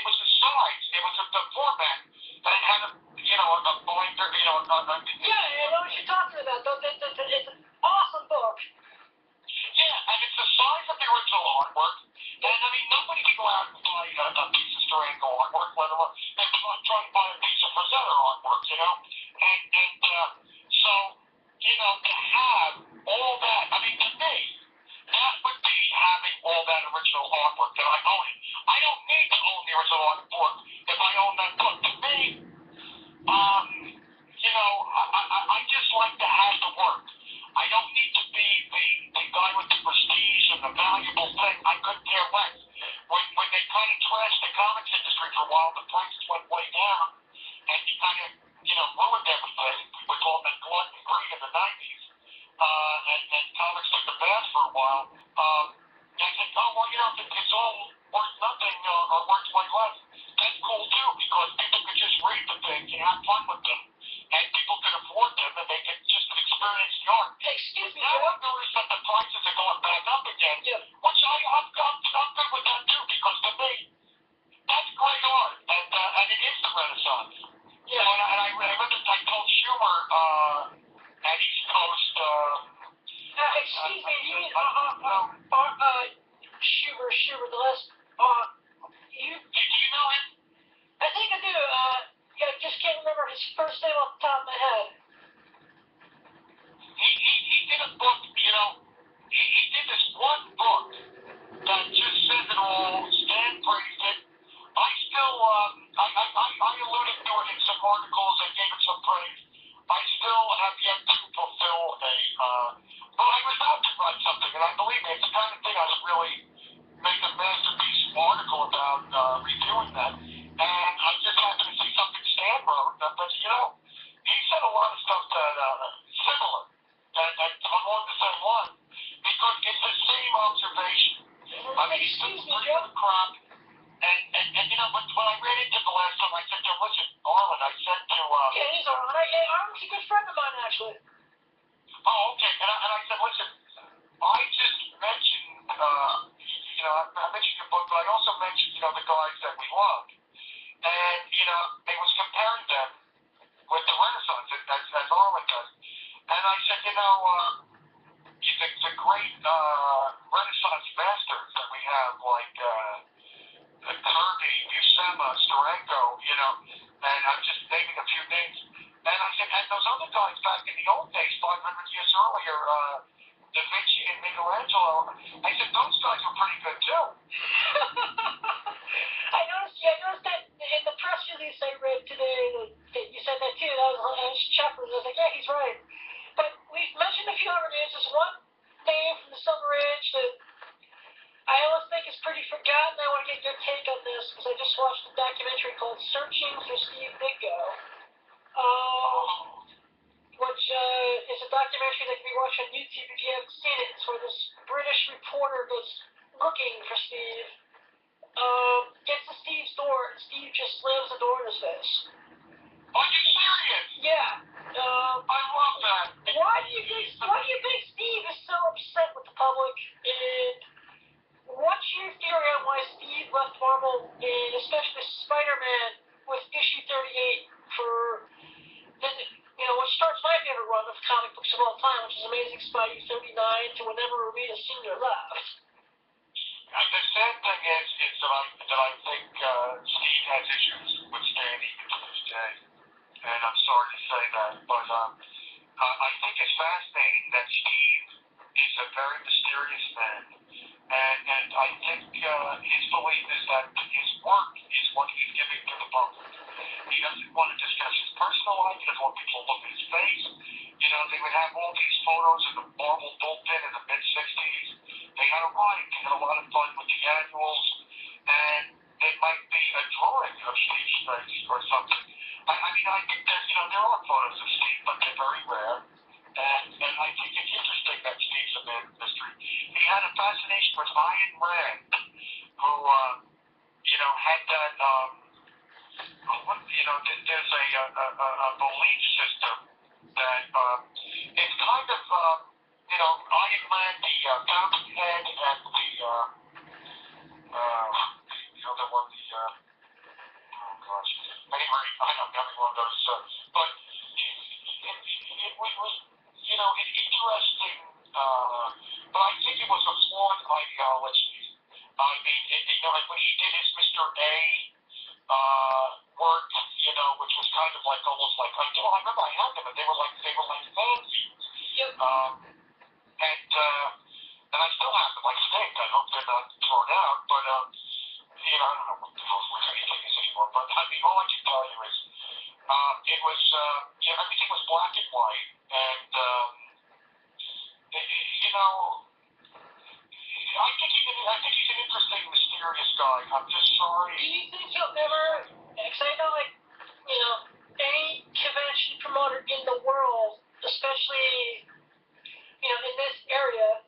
was the size, it was the format, and it had a binder, Yeah, I know what you're talking about. It's an awesome book. Yeah, and it's the size of the original artwork. And nobody can go out and buy a piece of Durango artwork, let alone they try and buy a piece of Rosetta artwork, And so, to have all that, to me, that would be having all that original artwork that I own it. I don't need to own the original artwork if I own that book. To me, I just like to have the work. I don't need to be the guy with the prestige and the valuable thing. I couldn't care less. When they kind of trashed the comics industry for a while, the prices went way down, and you kind of, ruined everything with all that glut and greed in the 90s, and comics took the bath for a while. I said, if it's all worth nothing or worth way less, that's cool too, because people could just read the things and have fun with them. And people could afford them, and they could just experience the art. Excuse me, now I noticed that the prices are going back up again, which I'm good with that too, because to me, that's great art, and it is the Renaissance. Yeah. And I remember I told Schumer at East Coast. Excuse me, Schubert, the last, you, Do you know him? I think I do, I just can't remember his first name off the top of my head. He did a book, you know, he did this one book that just says it all. Stan praised it. I still, I alluded to it in some articles. I gave it some praise. I still have yet to fulfill but I was about to write something, and I believe me, it's the kind of thing I would really make a masterpiece article about, reviewing that. And I just happened to see something Stan wrote, but you know, he said a lot of stuff that, similar, and along the same line, because it's the same observation. I mean, he's still pretty good crop, and you know, when I ran into him the last time, I said to him, listen, Arlen, I said to, Yeah, he's Arlen. Arlen's a good friend of mine, actually. oh, okay, and I said, listen, I just mentioned, you know, I mentioned your book, but I also mentioned, you know, the guys that we love. And, you know, I was comparing them with the Renaissance, as Arlen does. And I said, you know, the great Renaissance masters that we have, like Kirby, Buscema, Steranko, you know, and I'm just naming a few names. And I said, and those other guys back in the old days, 500 years earlier, Da Vinci and Michelangelo, I said, those guys were pretty good too. I noticed that in the press release I read today that you said that too. I was chuckling. I was like, yeah, he's right. But we've mentioned a few other names. There's one name from the Silver Age that I always think is pretty forgotten. I want to get your take on this because I just watched a documentary called Searching for Steve Ditko, which is a documentary that can be watched on YouTube if you haven't seen it. It's where this British reporter goes looking for Steve, gets to Steve's door, and Steve just slams the door in his face. Are you serious? Yeah. I love that. Why do you think Steve is so upset with the public? And what's your theory on why Steve left Marvel, and especially Spider-Man, with issue 38 for, you know, what starts my favorite run of comic books of all time, which is Amazing Spidey 39 to whenever Romita Sr. left? The sad thing is that I think Steve has issues with Stan even to this day, and I'm sorry to say that, but I think it's fascinating that Steve is a very mysterious man, and I think his belief is that his work is what he's giving to the public. He doesn't want to discuss his personal life. He doesn't want people to look at his face. You know, they would have all these photos in the Marvel bullpen in the mid-'60s. They had a riot. They had a lot of fun with the annuals, and it might be a drawing of Steve's face or something. I mean, I think that, you know, there are photos of Steve, but they're very rare. And I think it's interesting that Steve's a man of mystery. He had a fascination with Ayn Rand, who, you know, had that, you know, there's a belief system that it's kind of, you know, Ayn Rand, the fountainhead, and the other one, oh gosh. Anyway, I don't know every one of those, but it was, you know, an interesting, but I think it was a flawed ideology. I mean, you know, like when he did his Mr. A work, you know, which was kind of like almost like, you know, I remember I had them, and they were like fanzines. Yep. And I still have them. I think. I hope they're not thrown out, but you know, I don't know what the hell we're anything is anymore. But I mean, all I can tell you is, it was, you know, everything was black and white, and you know, I think he's an interesting, mysterious guy. I'm just sorry. Do you think he'll ever, because I know, like, you know, any convention promoter in the world, especially, you know, in this area,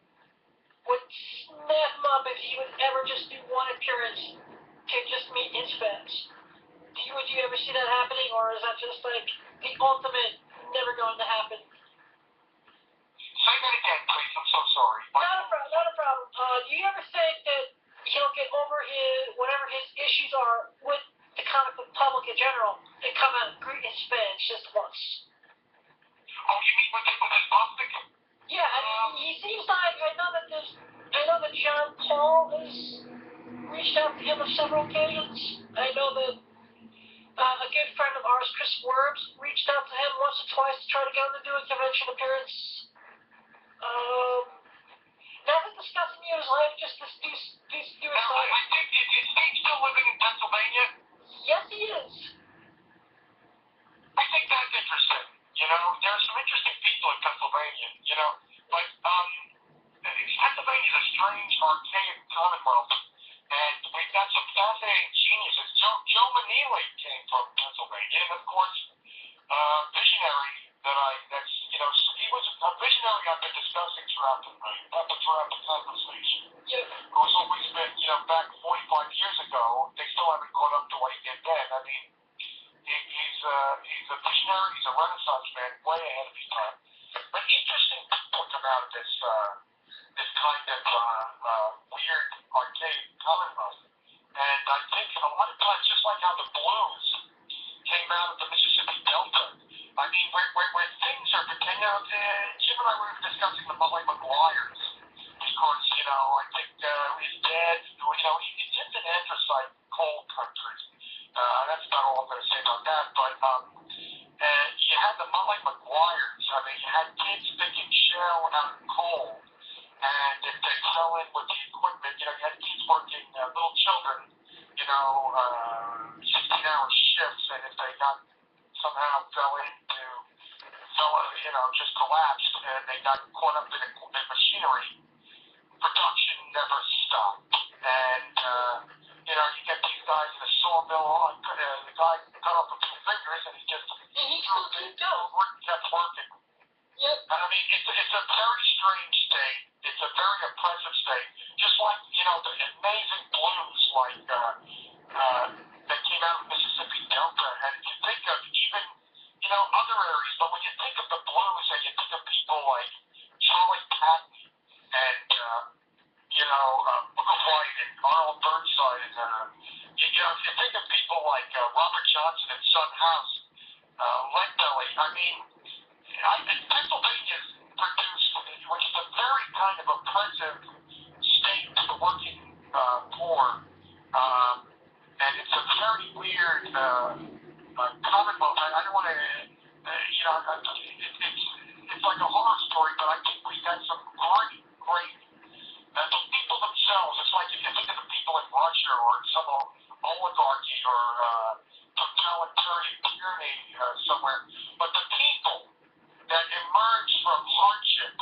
would snap him up if he would ever just do one appearance to just meet his fans. Would you ever see that happening, or is that just like the ultimate never going to happen? Say that again, please. I'm so sorry. Not a problem. Do you ever think that he'll get over whatever his issues are with the comic book public in general and come out and greet his fans just once? Oh, you mean with his public? Yeah, he seems like, I know that John Paul has reached out to him on several occasions. I know that a good friend of ours, Chris Werbs, reached out to him once or twice to try to get him to do a convention appearance. Nothing discussing his life, just this do his Now, life. I think, is Steve still living in Pennsylvania? Yes, he is. I think that's interesting. You know, there are some interesting people in Pennsylvania, you know, but Pennsylvania's a strange, archaic commonwealth, and we've got some fascinating geniuses. Joe Manili came from Pennsylvania, and of course, visionary he was a visionary I've been discussing throughout the conversation. Yeah. Who's always been, back 45 years ago, they still haven't caught up to what he did then. I mean, he's a visionary, he's a Renaissance man, way ahead of his time. But interesting people come out of this kind of weird, archaic commonwealth. And I think a lot of times, just like how the blues came out of the Mississippi Delta, I mean, where things are, Jim and I were discussing the Mully Maguires, because, I think his dad, it's an anthracite coal country. That's not all I'm going to say about that, but you had the Mully Maguires. I mean, you had kids picking shell out of coal, and if they fell in with the equipment, you had kids working, little children, 16-hour shifts, and if they somehow just collapsed, and they got caught up in machinery, production never stopped. And, you get these guys in a sawmill, the guy cut off a few fingers, and he just kept working. Yep. And I mean, it's a very strange state. It's a very oppressive state. Just like, the amazing blues, like, that came out of Mississippi Delta. And you think of even, other areas, but when you think of the blues, and you think of people like Charlie Patton and, Booker White and Arnold Burnside, and, if you think of people like Robert Johnson and Son House, Leadbelly, I mean, I think Pennsylvania's produced, which is a very kind of oppressive state to the working poor, and it's a very weird commonwealth. I don't want to, it's like a horror story, but I think we got some great, the people themselves. It's like if you think of the people in Russia or some oligarchy or totalitarian tyranny somewhere, but the people that emerge from hardship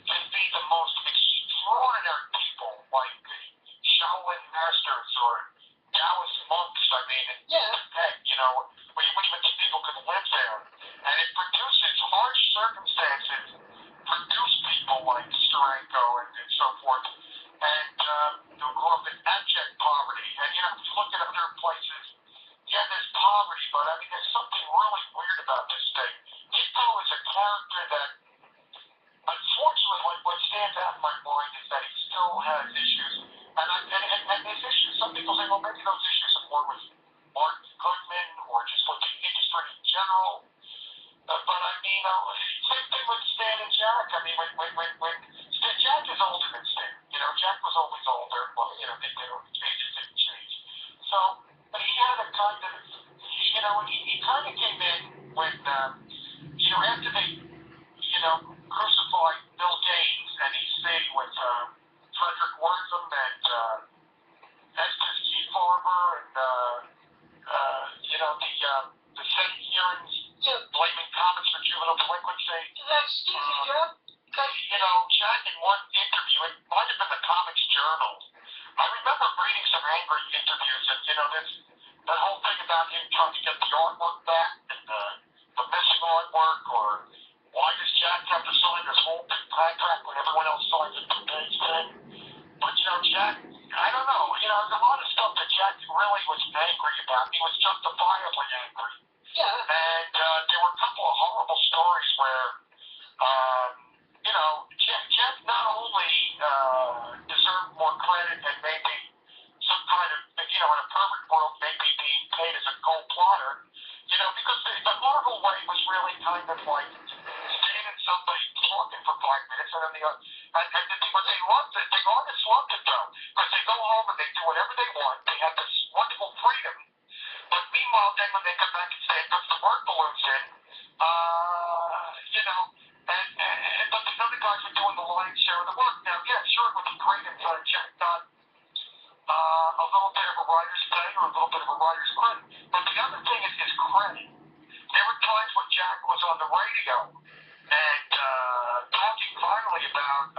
can be the most extraordinary people, like the Shaolin masters or Taoist monks. I mean, Tibet, where even people could live there, and it produces harsh circumstances, produce people like Steranko and so forth, and who grew up in abject poverty. And if you look at other places, there's poverty, but I mean, there's something really weird about this state. Tito is a character that, unfortunately, what stands out in my mind is that he still has issues. And his issues, some people say, well, maybe those issues are more with Martin Goodman or just with the industry in general. But I mean, same thing with Stan and Jack. I mean, when Jack is older than Stan. Jack was always older. Well, ages didn't change. So, but he had a kind of, he kind of came in when, after they, crucified Bill Gates and he stayed with Frederick Wortham and Estes G. Farber and, the Senate hearings blaming comix for juvenile delinquency. That's easy, Joe. Jack in one interview, it might have been the Comics Journal. I remember reading some angry interviews and, that whole thing about him trying to get the artwork back and the missing artwork, or why does Jack have to sign this whole big contract when everyone else signs a two-page thing? But, Jack, I don't know. There's a lot of stuff that Jack really was angry about. He was justifiably angry. Yeah. And there were a couple of horrible stories where, Jack not only deserved more credit and maybe some kind of, in a perfect world, 5 minutes, and then but they loved it. The artists loved it though, because they go home and they do whatever they want. They have this wonderful freedom. But meanwhile, then when they come back and say it puts the work balloons in, you know, but these other guys are doing the lion's share of the work. Now, yeah, sure, it would be great if Jack got a little bit of a writer's pay or a little bit of a writer's credit. But the other thing is credit. There were times when Jack was on the radio and talking finally about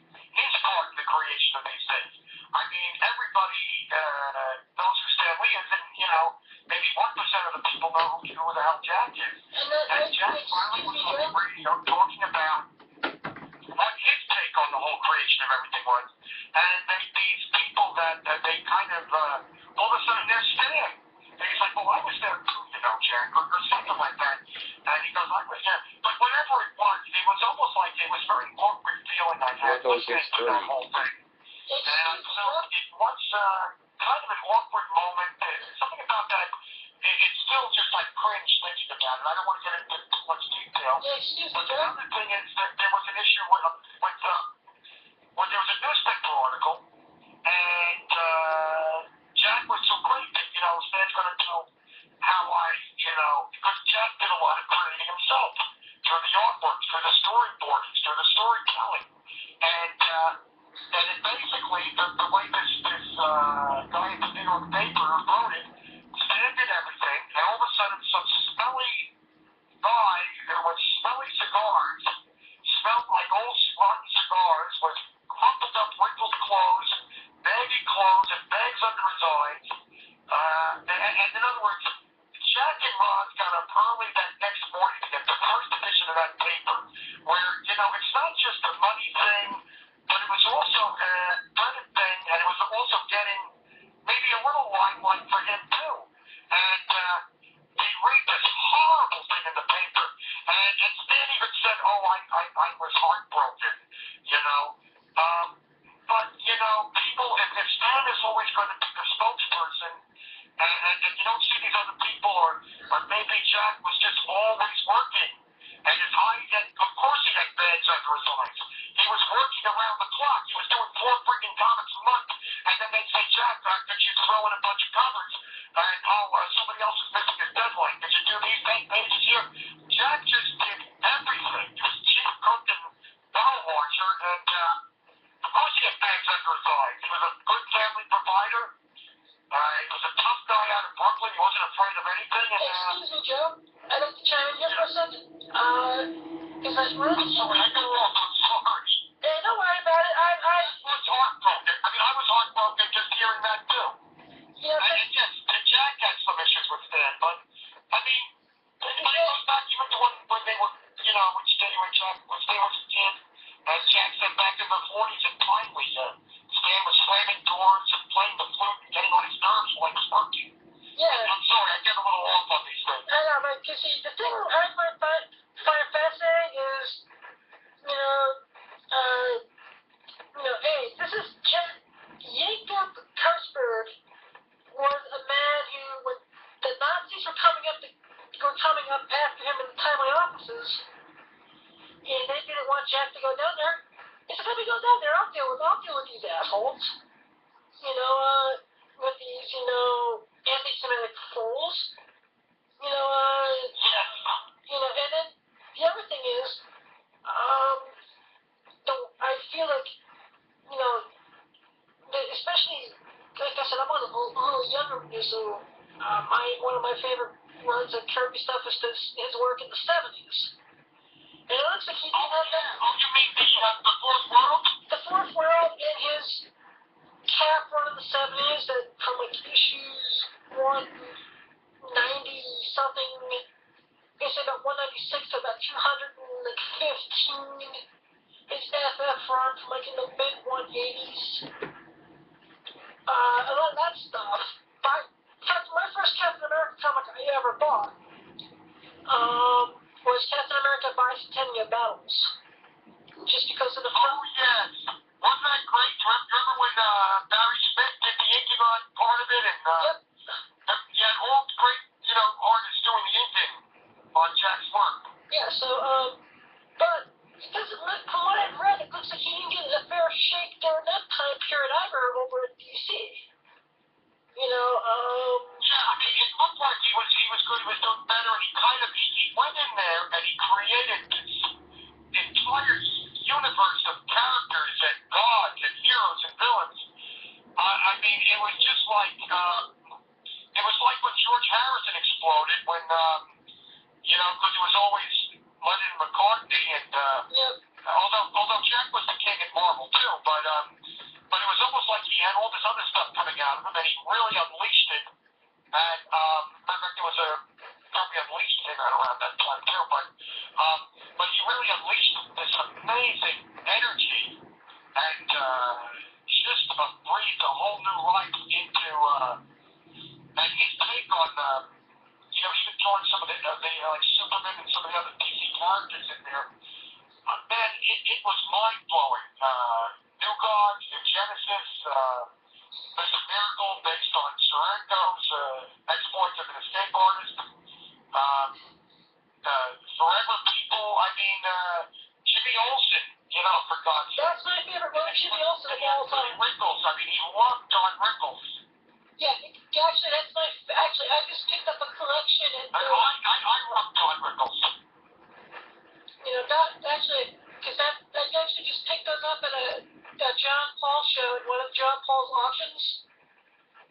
his part in the creation of these things. I mean, everybody knows who Stan Lee is, and, you know, maybe 1% of the people know who the hell Jack is. And Jack finally was on the radio talking about what his take on the whole creation of everything was. And these people that they kind of, all of a sudden they're Stan. And he's like, well, I was there too, you know, Jack, or something like that. And he goes, I was there. But whatever it was almost like it was very awkward feeling I had listening to that whole thing. And so it was kind of an awkward moment. Something about that, it's still just like cringe thinking about it. I don't want to get into too much detail. But the other thing is that there was an issue when there was a newspaper article, and Jack was so great that, you know, Stan's going to do how because Jack did a lot of creating himself through the artwork, through the storyboarding, through the storytelling. And it basically, the way this guy at the New York paper wrote it, Stan did everything, and all of a sudden some smelly guy with smelly cigars, smelled like old rotten cigars, with crumpled up, wrinkled clothes, baggy clothes, and bags under his eyes. And in other words, Jack and Ron got up early that next morning to get the first edition of that paper, where, you know, it's not just a money thing, but it was also a credit thing, and it was also getting maybe a little limelight for him, too. And they read this horrible thing in the paper, and Stan even said, I was heartbroken, you know. But, you know, people, if Stan is always going to be the spokesperson, and you don't see these other people, or maybe Jack was just always working, and of course he had bags under his eyes. He was working around the clock. He was doing 4 freaking comics a month, and then they'd say, Jack, did you throw in a bunch of covers? And somebody else is missing his deadline. Did you do these pages here? Jack just did everything. He was chief cook and bottle washer, and of course he had bags under his eyes. He was a good family provider. He was a tough guy out of Brooklyn. He wasn't afraid of anything. And, excuse me, Joe. I'd like to chime in here for a second. Because I really... I'm sorry, I got off. I'm sorry. Hey, don't worry about it. I was heartbroken. I mean, I was heartbroken just hearing that, too. Yeah, but... And yes, Jack had some issues with Stan, but, I mean, but it goes back even to when they were, you know, when Stan was a kid, and Jack said back in the 40s in Pineway, Stan was slamming doors and playing the flute and getting on his nerves while he was working. Yeah. I'm sorry, I get a little off on these things. I know, but you see, the thing I find fascinating is, hey, this is Jacob Kurtzberg was a man who, when the Nazis were coming up after him in the timely offices, and they didn't want Jack to go down there. He said, let me go down there, I'll deal with these assholes. With these, anti-Semitic fools. And then the other thing is, I feel like, especially, like I said, I'm a little younger than you, so one of my favorite runs of Kirby stuff is his work in the 70s. And it looks like he did have that. Oh, you mean the Fourth World? The Fourth World in his cap run in the 70s, that from like issues 190-something, I guess about 196 to about 215. His FF run from like in the mid-180s. A lot of that stuff. My first Captain America comic I ever bought was Captain America Bicentennial Battles. Just because of the... Oh, yes. Wasn't that great? Remember when Barry Smith did the inking on part of it? And yep. You had all great, artists doing the inking on Jack's work. Yeah, so, but because it was always Lennon McCartney, and although Jack was the king at Marvel too, but it was almost like he had all this other stuff coming out of him, and he really unleashed it. And matter of fact, there was a probably Unleashed came out around that time too, but he really unleashed this amazing energy and just breathed a whole new life into and his take on showing some of the like Superman and some of the other DC characters in there. Man, it was mind blowing. New Gods, New Genesis, Mr. Miracle based on Sorrento's exploits of an escape artist. Forever People, I mean, Jimmy Olsen, for God's sake. That's my favorite one, Jimmy Olsen of all time. Rickles, I mean, he loved Don Rickles. Yeah, actually, that's my. Actually, I just picked up a collection and. I love Don Rickles. Actually, because I actually just picked those up at a John Paul show at one of John Paul's auctions.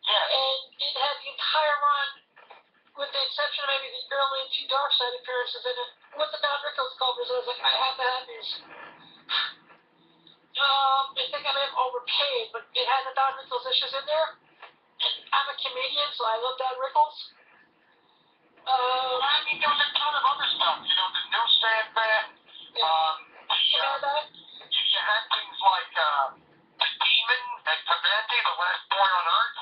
Yes. And it had the entire run, with the exception of maybe the early two Dark Side appearances in it, with the Don Rickles covers. I was like, I have to have these. I think I may have overpaid, but it had the Don Rickles issues in there. I'm a comedian, so I love Don Rickles. I mean, there was a ton of other stuff. The new Sandman. You had things like The Demon and Commandy, The Last Boy on Earth.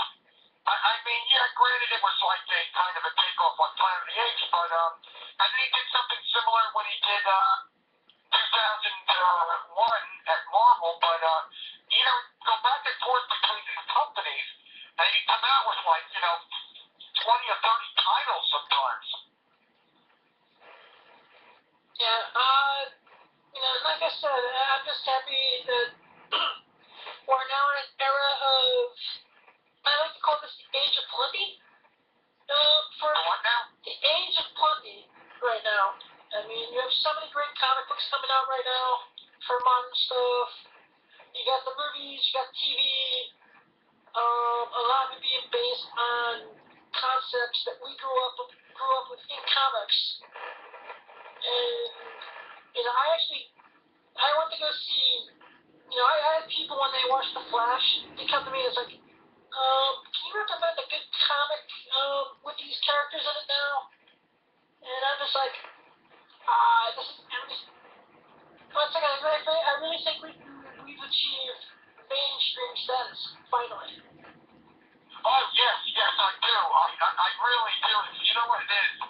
I mean, yeah, granted it was like a kind of a takeoff on Planet of the Apes, but I think he did something similar when he did 2001 at Marvel, but go back and forth between these companies, and he'd come out with 20 or 30 titles sometimes. Yeah, like I said, I'm just happy that we're now in an era of, I like to call this the age of plenty. For what now? The age of plenty right now. I mean, you have so many great comic books coming out right now for modern stuff. You got the movies, you got TV. A lot of it being based on concepts that we grew up with in comics. And I went to go see. I had people when they watched The Flash, they come to me and it's like, can you recommend a good comic with these characters in it now? And I'm just like, once again, I really think we've achieved mainstream status, finally. Oh, yes, I do. I really do. You know what it is?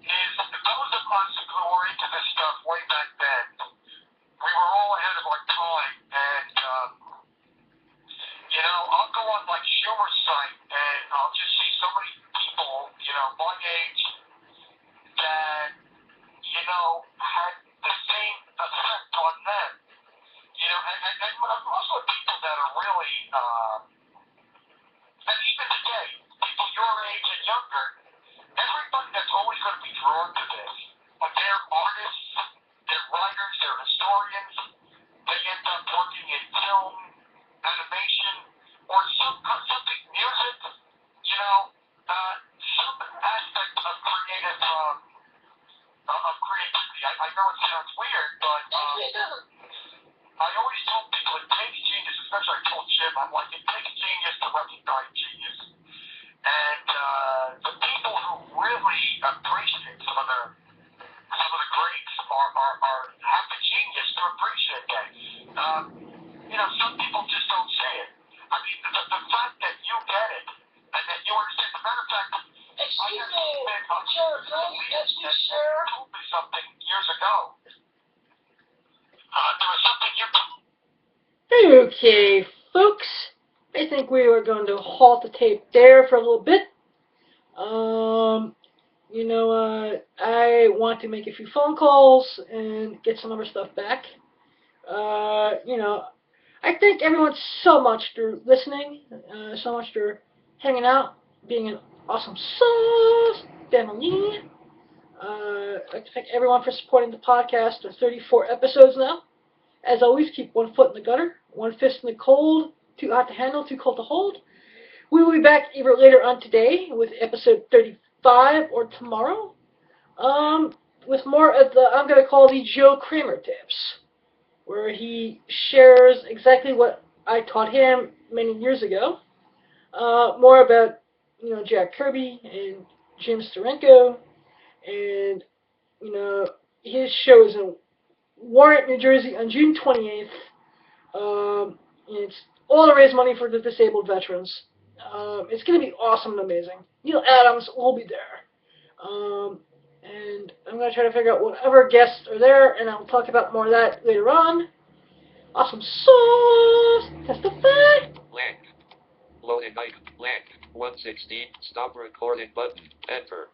Those of us who were into this stuff way back then, we were all ahead of our time, and, I'll go on like Schumer's site, and I'll just see so many people, my age, that, had the same effect on them. And also people that are really, and even today, people your age and younger, everybody that's always going to be drawn to this, but they're artists, they're writers, they're historians, they end up working in film, animation, or something music, some aspect of creativity. I know it sounds weird, but I always tell people it takes genius, especially I told Jim, I'm like, it takes genius to recognize genius. And the people who really appreciate some of the greats have the genius to appreciate that. Some people just don't see it. I mean, the fact that you get it and that you understand. As a matter of fact, excuse me, Joe, can I ask you, sir? Told me something years ago. There was something you. Okay, folks. I think we are going to halt the tape there for a little bit. I want to make a few phone calls and get some other stuff back. I thank everyone so much for listening, so much for hanging out, being an awesome sauce family. I'd like to thank everyone for supporting the podcast for 34 episodes now. As always, keep one foot in the gutter, one fist in the cold, too hot to handle, too cold to hold. We will be back either later on today with episode 35 5 or tomorrow. With more of the, I'm going to call the Joe Cramer tips, where he shares exactly what I taught him many years ago. More about, Jack Kirby and Jim Steranko, and, his show is in Warren, New Jersey on June 28th. It's all to raise money for the disabled veterans. It's going to be awesome and amazing. Neil Adams will be there. And I'm going to try to figure out whatever guests are there, and I'll talk about more of that later on. Awesome sauce! Testify! Blank. Loading icon. Blank. 160. Stop recording button. Enter.